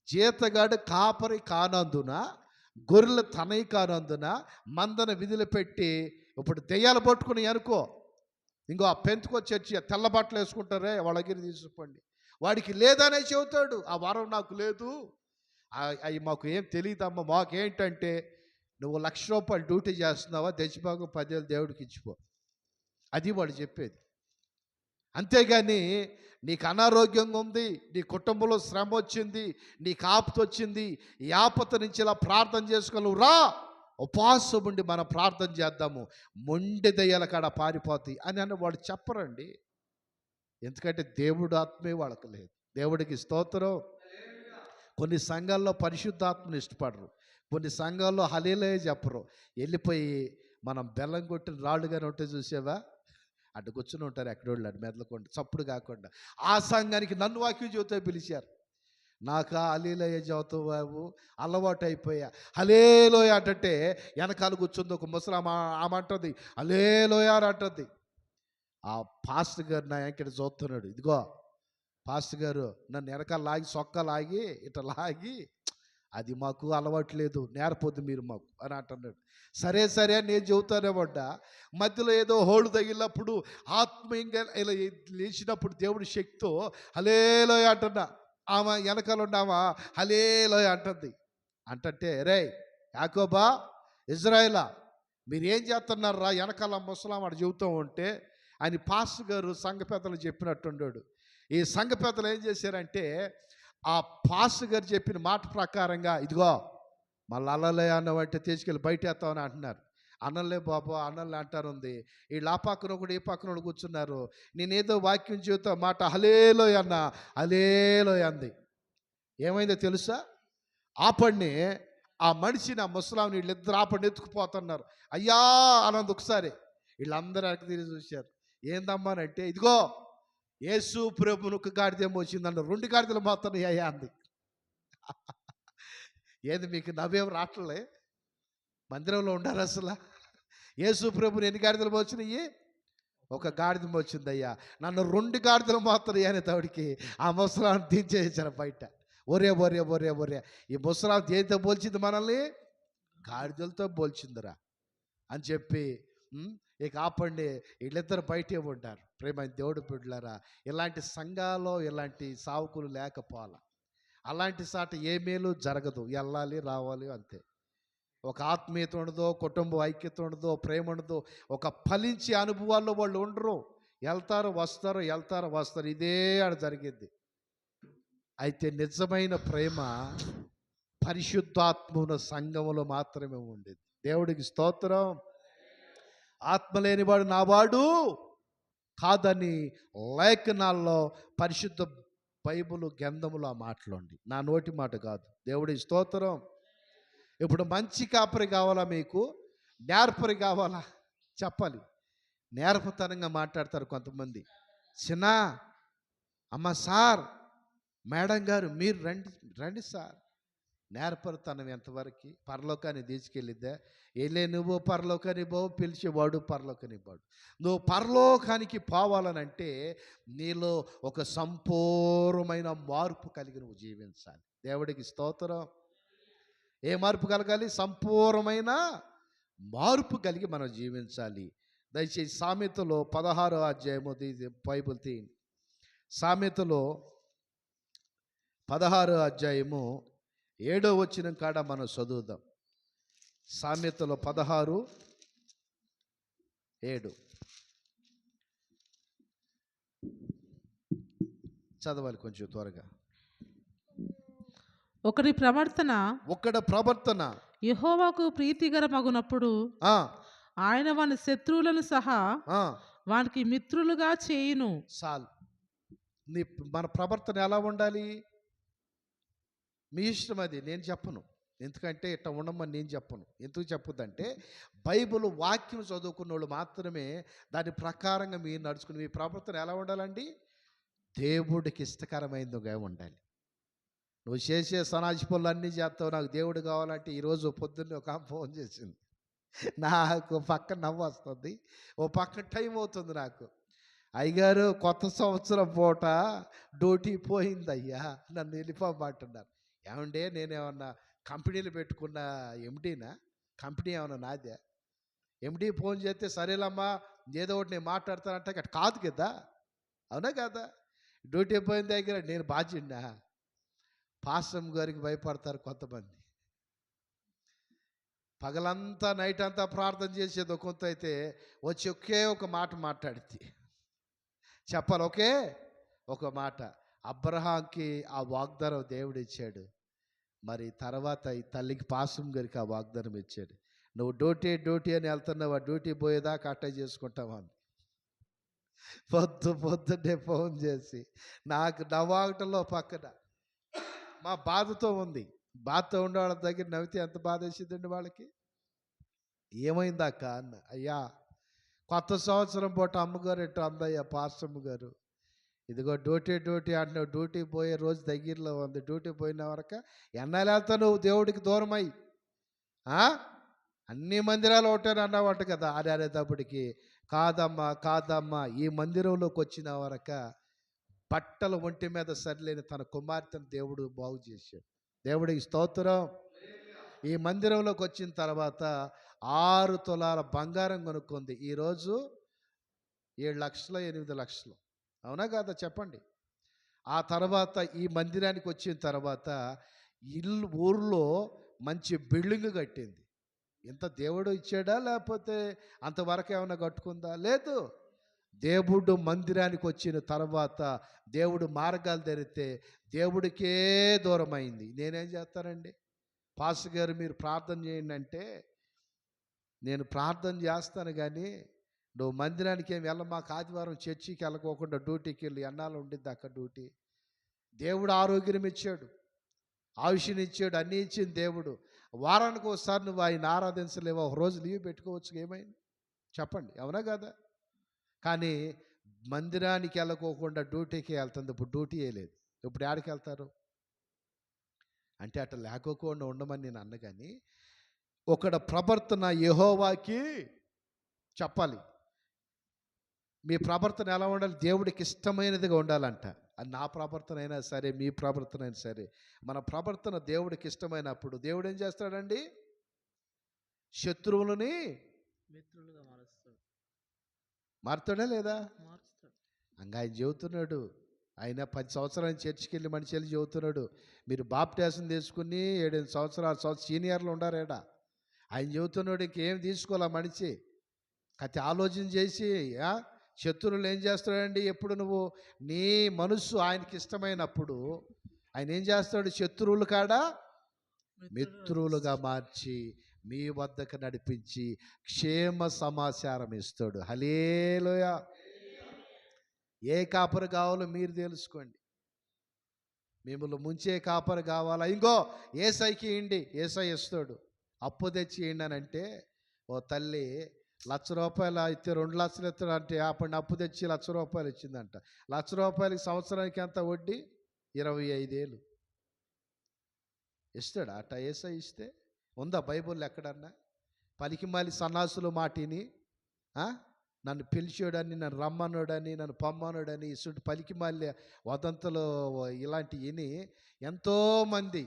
జీతగాడు కాపరి కానందున, గొర్రెలు తనయి కానందున మందన విధులు పెట్టి, ఇప్పుడు దెయ్యాలు పట్టుకుని అనుకో, ఇంకో ఆ పెంతుకో చర్చి తెల్ల బట్టలు వేసుకుంటారే వాళ్ళ దగ్గర తీసుకోండి, వాడికి లేదనే చెబుతాడు. ఆ వరం నాకు లేదు, అవి మాకు ఏం తెలియదమ్మా, మాకేంటంటే నువ్వు ₹1,00,000 డ్యూటీ చేస్తున్నావా, దశభాగం 10,000 దేవుడికి ఇచ్చిపో, అది వాడు చెప్పేది. అంతేగాని నీకు అనారోగ్యంగా ఉంది, నీ కుటుంబంలో శ్రమ వచ్చింది, నీకు ఆపత వచ్చింది, ఈ ఆపత నుంచి ఇలా ప్రార్థన చేసుకోను రా, ఉపవాసం ఉండి మనం ప్రార్థన చేద్దాము, మొండి దయ్యాల కాడ పారిపోతాయి అని వాడు చెప్పరండి. ఎందుకంటే దేవుడు ఆత్మే వాళ్ళకు లేదు. దేవుడికి స్తోత్రం. కొన్ని సంఘాల్లో పరిశుద్ధాత్మను ఇష్టపడరు, కొన్ని సంఘాల్లో హల్లెలూయా చెప్పరు. వెళ్ళిపోయి మనం బెల్లం కొట్టిన రాళ్ళుగానే ఉంటే చూసావా, అడ్డు కూర్చుని ఉంటారు ఎక్కడోళ్ళు, అడ్డు మెదలకుండా చప్పుడు కాకుండా. ఆ సంఘానికి నన్ను వాక్యం చెబుతూ పిలిచారు. నాకు హల్లెలూయా చెబుతూ బాబు అలవాటు అయిపోయా. హల్లెలూయా అంటే వెనకాల కూర్చుంది ఒక ముసలామ, ఆమె అంటుంది హల్లెలూయా అంటుంది. ఆ పాస్టర్ గారు నా వెంకట చూస్తున్నాడు, ఇదిగో పాస్టర్ గారు నన్ను వెనకాల లాగి, సొక్క లాగి ఇట్లా లాగి, అది మాకు అలవాట్లేదు, నేర్పొద్దు మీరు మాకు అని అంటున్నాడు. సరే సరే నేను చెబుతానేమంట. మధ్యలో ఏదో హోళ్ళు తగిలినప్పుడు, ఆత్మీయంగా ఇలా లేచినప్పుడు దేవుడి శక్తితో హల్లెలూయా అంటున్నా, ఆమె వెనకాల ఉన్నామా హల్లెలూయా అంటుంది. అంటే రే యాకోబా, ఇజ్రాయేలా, మీరు ఏం చేస్తున్నారా వెనకాల ముసలాం వాడు చెబుతూ ఉంటే అని పాస్టర్ గారు సంఘ పెద్దలు చెప్పినట్టున్నాడు. ఈ సంఘ పెద్దలు ఏం చేశారంటే, ఆ పాస్టర్ గారు చెప్పిన మాట ప్రకారంగా, ఇదిగో మళ్ళీ అల్లలే అన్నవంటే తీసుకెళ్ళి బయట వేస్తామని అంటున్నారు. అన్నలే బాబు అన్నలే అంటారు ఉంది. వీళ్ళు ఆ పక్కన ఒకటి ఈ పక్కన ఒకటి కూర్చున్నారు. నేనేదో వాక్యం చెబుతా మాట హల్లెలూయా అన్న, హల్లెలూయా అంది. ఏమైందో తెలుసా, ఆపడిని ఆ మనిషిని, ఆ ముసలాంని వీళ్ళిద్దరు ఆపడిని ఎత్తుకుపోతున్నారు. అయ్యా అన్నది ఒకసారి. వీళ్ళందరూ వెనక్కి తిరిగి చూశారు. ఏందమ్మానంటే, ఇదిగో యేసు ప్రభువును ఒక గాడిదేమో వచ్చిందన్న, 2 గాడిదలు మాత్రం అయ్యా అంది. ఏది మీకు నవ్వేం రావట్లే, మందిరంలో ఉండారు అసలు. యేసు ప్రభుని ఎన్ని గాడిదలు వచ్చినాయి, ఒక గాడిద వచ్చిందయ్యా, నన్ను 2 గాడిదలు మాత్రం అనే తోడికి ఆ ముసలాన్ని దించేసారు బయట. ఒరే ఒరే ఒరే ఒరే, ఈ ముసలాం దేనితో పోల్చింది మనల్ని, గాడిదలతో పోల్చిందిరా అని చెప్పి ఇక ఆపండి, వీళ్ళిద్దరు బయటే ఉంటారు. ప్రేమ దేవుడు బిడ్డలారా, ఇలాంటి సంఘాల్లో ఇలాంటి సావుకులు లేకపోవాలా, అలాంటి సాట ఏ మేలు జరగదు. వెళ్ళాలి రావాలి అంతే. ఒక ఆత్మీయత ఉండదో, కుటుంబ ఐక్యత ఉండదో, ప్రేమ ఉండదో, ఒక ఫలించే అనుభవాల్లో వాళ్ళు ఉండరు. వెళ్తారు వస్తారు, వెళ్తారు వస్తారు, ఇదే ఆడ జరిగింది. అయితే నిజమైన ప్రేమ పరిశుద్ధాత్మ సంఘములో మాత్రమే ఉండేది. దేవుడికి స్తోత్రం. ఆత్మ లేనివాడు నావాడు కాదని లేఖనాల్లో, పరిశుద్ధ బైబిల్ గ్రంథములో ఆ మాటలోండి, నా నోటి మాట కాదు. దేవుడి స్తోత్రం. ఇప్పుడు మంచి కాపరి కావాలా, మీకు నేర్పరి కావాలా, చెప్పాలి. నేర్పతనంగా మాట్లాడతారు కొంతమంది. చిన్న అమ్మ సార్, మేడం గారు మీరు రండి రండి సార్. నేర్పరితనం ఎంతవరకు పరలోకాన్ని తీసుకెళ్ళిద్దా? వెళ్ళే నువ్వు పరలోకాన్ని పోవు, పిలిచేవాడు పరలోకాన్ని పోడు. నువ్వు పరలోకానికి పోవాలనంటే నీలో ఒక సంపూర్ణమైన మార్పు కలిగి నువ్వు జీవించాలి. దేవుడికి స్తోత్రం. ఏ మార్పు కలగాలి? సంపూర్ణమైన మార్పు కలిగి మనం జీవించాలి. దయచేసి సామెతలో 16వ అధ్యాయము బైబిల్ తీయండి. సామెతలో 16వ అధ్యాయము 7వ వచనం కాడ మనం చదువుదాం. సామెతలో 16:7 చదవాలి కొంచెం త్వరగా. ఒకడి ప్రవర్తన యెహోవాకు ప్రీతికరమగునప్పుడు ఆయన వాని శత్రువులను సహా వానికి మిత్రులుగా చేయును. మన ప్రవర్తన ఎలా ఉండాలి? మీ ఇష్టం, అది నేను చెప్పను. ఎందుకంటే ఇట్లా ఉండమని నేను చెప్పను. ఎందుకు చెప్పొద్దంటే బైబిల్ వాక్యం చదువుకున్న వాళ్ళు మాత్రమే దాని ప్రకారంగా మీరు నడుచుకుని, మీ ప్రవర్తన ఎలా ఉండాలండి? దేవుడికి ఇష్టకరమైనదిగా ఉండాలి. నువ్వు చేసే సనాజి పనులు అన్నీ చేస్తావు, నాకు దేవుడు కావాలంటే ఈరోజు పొద్దున్నే ఒక ఆమె ఫోన్ చేసింది. నాకు పక్క నవ్వు వస్తుంది, ఓ పక్క టైం అవుతుంది నాకు. అయ్యగారు కొత్త సంవత్సరం పూట డ్యూటీ పోయింది అయ్యా, నన్ను వెళ్ళిపోమంటున్నారు. ఏమంటే నేనేమన్నా కంపెనీలు పెట్టుకున్న ఎండీనా? కంపెనీ ఏమన్నా నాదే? ఎండీ ఫోన్ చేస్తే సరేలమ్మా ఏదో ఒకటి నేను మాట్లాడతానంటే అక్కడ కాదు కదా, అవునా కదా? డ్యూటీ పోయిన దగ్గర నేను బాధ్యుడినా? పాస్టమ్ గారికి భయపడతారు కొంతమంది. పగలంతా నైట్ అంతా ప్రార్థన చేసేది కొంత అయితే వచ్చి ఒకే ఒక మాట మాట్లాడితే చెప్పాలి, ఒకే ఒక మాట. అబ్రహాంకి ఆ వాగ్దానం దేవుడు ఇచ్చాడు, మరి తర్వాత ఈ తల్లికి పాస్టమ్ గారికి ఆ వాగ్దానం ఇచ్చాడు. నువ్వు డ్యూటీ అని వెళ్తున్నావు, ఆ డ్యూటీ పోయేదాకా అట్టే చేసుకుంటావా అని పొద్దున్నే ఫోన్ చేసి నాకు నవ్వాగటంలో పక్కన మా బాధతో ఉంది. బాధతో ఉండే వాళ్ళ దగ్గర నవ్వితే ఎంత బాధ వేసిందండి వాళ్ళకి. ఏమైందాక అన్న, అయ్యా కొత్త సంవత్సరం పూట అమ్మగారు ఎట్టు అందయ్యా పాస్టమ్ గారు, ఇదిగో డ్యూటీ అంటున్నావు, డ్యూటీ పోయే రోజు దగ్గరలో ఉంది, డ్యూటీ పోయిన వరకు ఎన్నాళ్ళు వెళ్తావు నువ్వు దేవుడికి దూరమై? అన్ని మందిరాలు ఒకటేని అన్నావంట కదా. అది అనేటప్పటికి కాదమ్మా ఈ మందిరంలోకి వచ్చిన వరక బట్టలు ఒంటి మీద సరిలేని తన కుమార్తెను దేవుడు బాగు చేశాడు. దేవుడికి స్తోత్రం. ఈ మందిరంలోకి వచ్చిన తర్వాత 6 తులాల బంగారం కొనుక్కుంది. ఈరోజు 7 లక్షలు 8 లక్షలు, అవునా కాదా చెప్పండి. ఆ తర్వాత ఈ మందిరానికి వచ్చిన తర్వాత ఊర్లో మంచి బిల్డింగ్ కట్టింది. ఇంత దేవుడు ఇచ్చాడా లేకపోతే అంతవరకు ఏమైనా కట్టుకుందా? లేదు. దేవుడు మందిరానికి వచ్చిన తర్వాత దేవుడు మార్గాలు తెరిస్తే దేవుడికే దూరమైంది. నేనేం చేస్తానండి, పాస్టర్ గారు మీరు ప్రార్థన చేయండి అంటే నేను ప్రార్థన చేస్తాను, కానీ నువ్వు మందిరానికి ఏమి మాకు ఆదివారం చర్చికి వెళ్ళకోకుండా డ్యూటీకి వెళ్ళి ఎన్నాళ్ళు ఉండిద్ది అక్కడ డ్యూటీ. దేవుడు ఆరోగ్యం ఇచ్చాడు, ఆయుష్ని ఇచ్చాడు, అన్నీ ఇచ్చింది దేవుడు. వారానికి ఒకసారి నువ్వు ఆయన ఆరాధించలేవు, ఒక రోజు లీవ్ పెట్టుకోవచ్చు, ఏమైంది చెప్పండి, అవునా కదా? కానీ మందిరానికి వెళ్ళకోకుండా డ్యూటీకి వెళ్తుంది. ఇప్పుడు డ్యూటీ లేదు, ఇప్పుడు ఎక్కడికి వెళ్తారు అంటే అట్లా లేకోకుండా ఉండమని నేను అన్న. కానీ ఒకడ ప్రవర్తన యెహోవాకి చెప్పాలి. మీ ప్రవర్తన ఎలా ఉండాలి? దేవుడికి ఇష్టమైనదిగా ఉండాలంట. అది నా ప్రవర్తన అయినా సరే, మీ ప్రవర్తన అయినా సరే, మన ప్రవర్తన దేవుడికి ఇష్టమైనప్పుడు దేవుడు ఏం చేస్తాడండి? శత్రువులని మిత్రులుగా మారుస్తాడు. మారుతాడా లేదా? మారుస్తాడు. ఆయన చెబుతున్నాడు, ఆయన 10 సంవత్సరాలు చర్చికి వెళ్ళి మనిషి వెళ్ళి చెబుతున్నాడు, మీరు బాప్టిజం తీసుకుని 7 సంవత్సరాలు సీనియర్లు ఉండారేడా. ఆయన చెబుతున్నాడు ఇంకేం తీసుకోవాలా మనిషి. కతి ఆలోచన చేసి శత్రువులు ఏం చేస్తాడండి? ఎప్పుడు నువ్వు నీ మనస్సు ఆయనకి ఇష్టమైనప్పుడు ఆయన ఏం చేస్తాడు? శత్రువులు కాడా మిత్రులుగా మార్చి మీ వద్దకు నడిపించి క్షేమ సమాచారం ఇస్తాడు. హల్లెలూయా. ఏ కాపరి కావాలో మీరు తెలుసుకోండి. మిమ్మల్ని ముంచే కాపరి కావాలా? ఇంకో ఏసైకి ఇండి, ఏసై ఇస్తాడు. అప్పు తెచ్చి ఇండి అని అంటే, ఓ తల్లి ₹1,00,000 అయితే 2 లక్షలు ఇస్తాడు అంటే అప్పుడు అప్పు తెచ్చి ₹1,00,000 ఇచ్చిందంట. ₹1,00,000 సంవత్సరానికి ఎంత వడ్డీ? 25,000 ఇస్తాడు. అట్ట ఏసై ఇస్తే ఉందా బైబుల్ ఎక్కడన్నా? పలికిమాలి సన్నాసులు మాటిని నన్ను పిలిచాడని, నన్ను రమ్మన్నాడని, నన్ను పొమ్మన్నాడని ఇసుడు పలికిమాలి వదంతులు ఇలాంటివి ఎంతోమంది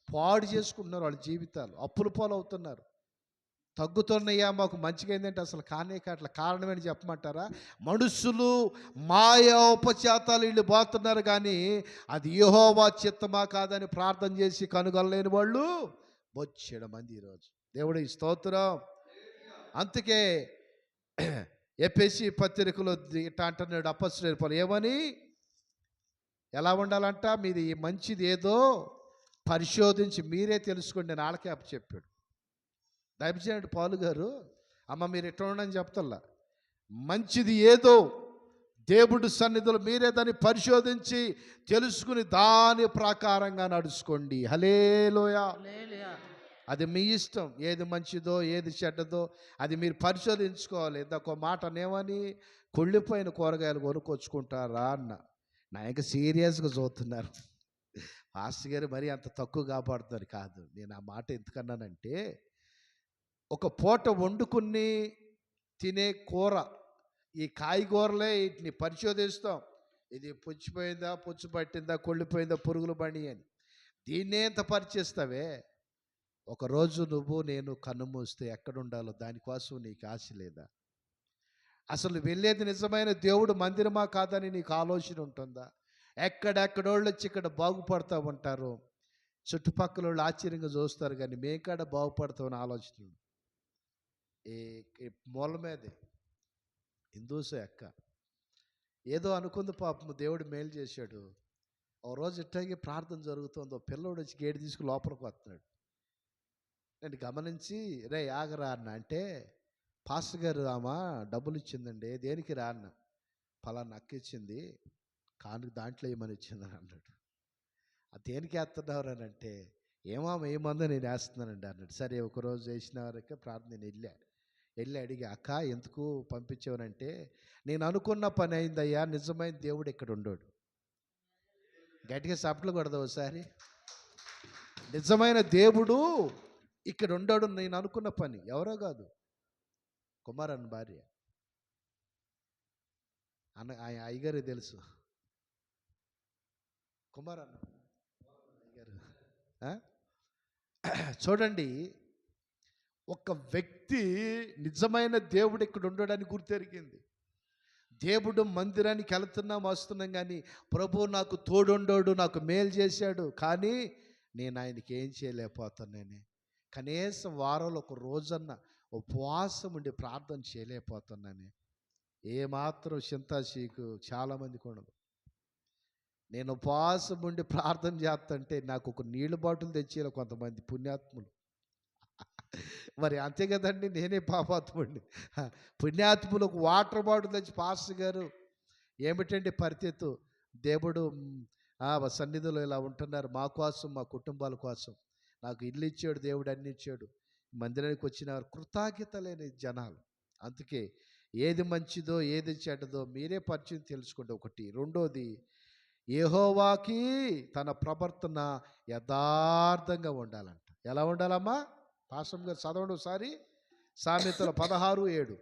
పాడు చేసుకుంటున్నారు. వాళ్ళ జీవితాలు అప్పుల పాలవుతున్నారు. తగ్గుతున్నాయా మాకు మంచిగా ఏంటంటే అసలు కానే కాట్ల. కారణం ఏంటి చెప్పమంటారా? మనుషులు మాయా ఉపచేతాలు వీళ్ళు పోతున్నారు, కానీ అది యెహోవా చిత్తమా కాదని ప్రార్థన చేసి కనుగొనలేని వాళ్ళు బొచ్చెడు మంది ఈరోజు. దేవుడి స్తోత్రం. అందుకే ఎఫెసీ పత్రికలో ఇట్లా అంటున్నాడు అపొస్తలుడైన పౌలు, ఏమని? ఎలా ఉండాలంట? మీది మంచిది ఏదో పరిశోధించి మీరే తెలుసుకోండి నేను వాళ్ళకే చెప్పాడు. దైవజనుడు పౌలు గారు, అమ్మ మీరు ఎట్లా ఉండని చెప్తల్లా, మంచిది ఏదో దేవుడి సన్నిధిలో మీరే దాన్ని పరిశోధించి తెలుసుకుని దాని ప్రకారంగా నడుచుకోండి. హల్లెలూయా. అది మీ ఇష్టం, ఏది మంచిదో ఏది చెడ్డదో అది మీరు పరిశోధించుకోవాలి. ఇంకొక మాట నేమని, కుళ్ళిపోయిన కూరగాయలు కొనుక్కొచ్చుకుంటారా అన్న. నా ఇంకా సీరియస్గా చూస్తున్నారు. పాస్టర్ గారు మరీ అంత తక్కువ కాపాడుతున్నారు కాదు. నేను ఆ మాట ఎందుకన్నానంటే, ఒక పూట వండుకుని తినే కూర, ఈ కాయగూరలే వీటిని పరిశోధిస్తాం. ఇది పుచ్చిపోయిందా, పుచ్చు పట్టిందా, కొళ్ళిపోయిందా, పురుగులు పడి అని. దీన్నే ఎంత పరిచేస్తావే. ఒకరోజు నువ్వు నేను కన్ను మూస్తే ఎక్కడుండాలో దానికోసం నీకు ఆశ లేదా? అసలు వెళ్ళేది నిజమైన దేవుడు మందిరమా కాదని నీకు ఆలోచన ఉంటుందా? ఎక్కడెక్కడోళ్ళు వచ్చి ఇక్కడ బాగుపడతా ఉంటారు, చుట్టుపక్కల వాళ్ళు ఆశ్చర్యంగా చూస్తారు, కానీ మేకాడ బాగుపడతామని ఆలోచన ఈ ఈ మూల మీదే హిందూసే అక్క ఏదో అనుకుంది, పాపం దేవుడు మేలు చేశాడు. ఓ రోజు ఇట్టాగే ప్రార్థన జరుగుతుందో పిల్లోడు వచ్చి గేటు తీసుకుని లోపలికి వస్తున్నాడు. నేను గమనించి, రే ఆగరా అన్న అంటే, పాస్టర్ గారు ఆమె డబ్బులు ఇచ్చిందండి. దేనికి రా అన్న? పలానా అక్క ఇచ్చింది, కాను దాంట్లో ఏమని ఇచ్చిందని అన్నాడు. అది దేనికి వేస్తున్నావు అని అంటే, ఏమందో నేను వేస్తున్నానండి అన్నాడు. సరే ఒకరోజు వేసిన వరకే ప్రార్థన నేను వెళ్ళి అడిగి, అక్క ఎందుకు పంపించేవనంటే, నేను అనుకున్న పని అయిందయ్యా, నిజమైన దేవుడు ఇక్కడ ఉండడు. గట్టిగా సప్లు కొడదా ఒకసారి. నిజమైన దేవుడు ఇక్కడ ఉండడు. నేను అనుకున్న పని ఎవరో కాదు, కుమారన్ భార్య. ఆయన అయ్యగారికి తెలుసు, కుమారన్న అయ్యగారు. చూడండి, ఒక వ్యక్తి నిజమైన దేవుడు ఇక్కడ ఉండడానికి గుర్తెరిగింది. దేవుడు మందిరానికి వెళ్తున్నాం వస్తున్నాం, కానీ ప్రభు నాకు తోడుండోడు, నాకు మేలు చేశాడు, కానీ నేను ఆయనకి ఏం చేయలేకపోతున్నానే. కనీసం వారంలో ఒక రోజన్న ఉపవాసం ఉండి ప్రార్థన చేయలేకపోతున్నానే. ఏమాత్రం చింతాశీకు చాలామందికి ఉండదు. నేను ఉపవాసం ఉండి ప్రార్థన చేస్తుంటే నాకు ఒక నీళ్ళ బాటిల్ తెచ్చేయాలి కొంతమంది పుణ్యాత్ములు. మరి అంతే కదండి, నేనే పాపాత్ముడిని. పుణ్యాత్ములు ఒక వాటర్ బాటిల్ తెచ్చి, పాస్టర్ గారు ఏమిటండి పరిస్థితి, దేవుడు సన్నిధిలో ఇలా ఉంటున్నారు, మా కోసం మా కుటుంబాల కోసం నాకు ఇల్లు ఇచ్చాడు, దేవుడు అన్ని ఇచ్చాడు. మందిరానికి వచ్చిన కృతజ్ఞత లేని జనాలు. అందుకే ఏది మంచిదో ఏది చెడ్డదో మీరే పరిచయం తెలుసుకోండి. ఒకటి. రెండోది, యెహోవాకి తన ప్రవర్తన యథార్థంగా ఉండాలంట. ఎలా ఉండాలమ్మా? పాస్టర్ గారు చదవండి ఒకసారి. సామెతల 16:7.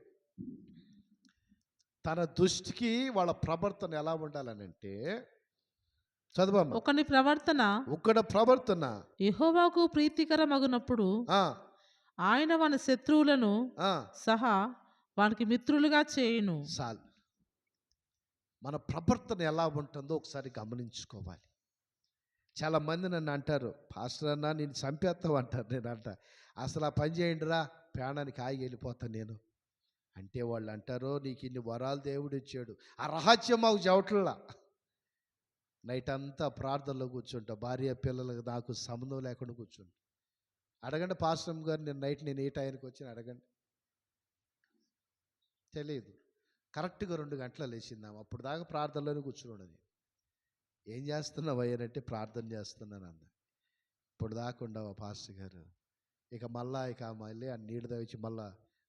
తన దృష్టికి వాళ్ళ ప్రవర్తన ఎలా ఉండాలనంటే, చదవమ్మా. ఒకని ప్రవర్తన యెహోవాకు ప్రీతికరమగునప్పుడు ఆయన వాని శత్రువులను సహా వానికి మిత్రులుగా చేయును. చాలు. మన ప్రవర్తన ఎలా ఉంటుందో ఒకసారి గమనించుకోవాలి. చాలామంది నన్ను అంటారు, పాస్టర్ అన్నా నేను చంపేస్తావు అంటారు. నేను అంట, అసలు ఆ పని చేయండి రా, ప్రాణానికి ఆగి వెళ్ళిపోతాను నేను అంటే, వాళ్ళు అంటారు నీకు ఇన్ని వరాలు దేవుడు ఇచ్చాడు, ఆ రహస్యం మాకు చెవట్లా. నైట్ అంతా ప్రార్థనలో కూర్చుంటా, భార్య పిల్లలకు నాకు సంబంధం లేకుండా కూర్చుంటా. అడగండి పాస్టర్ గారు, నేను నైట్ నేను ఏ టైంకి వచ్చి అడగండి, తెలియదు. కరెక్ట్గా 2 గంటలు లేచిందాం, అప్పుడు దాకా ప్రార్థనలోనే కూర్చున్నది. ఏం చేస్తున్నావు అయ్యానంటే, ప్రార్థన చేస్తున్నాను అంద. ఇప్పుడు దాకా ఉండవా పాస్టర్ గారు? ఇక మళ్ళీ ఆ నీళ్ళు తవ్వించి మళ్ళా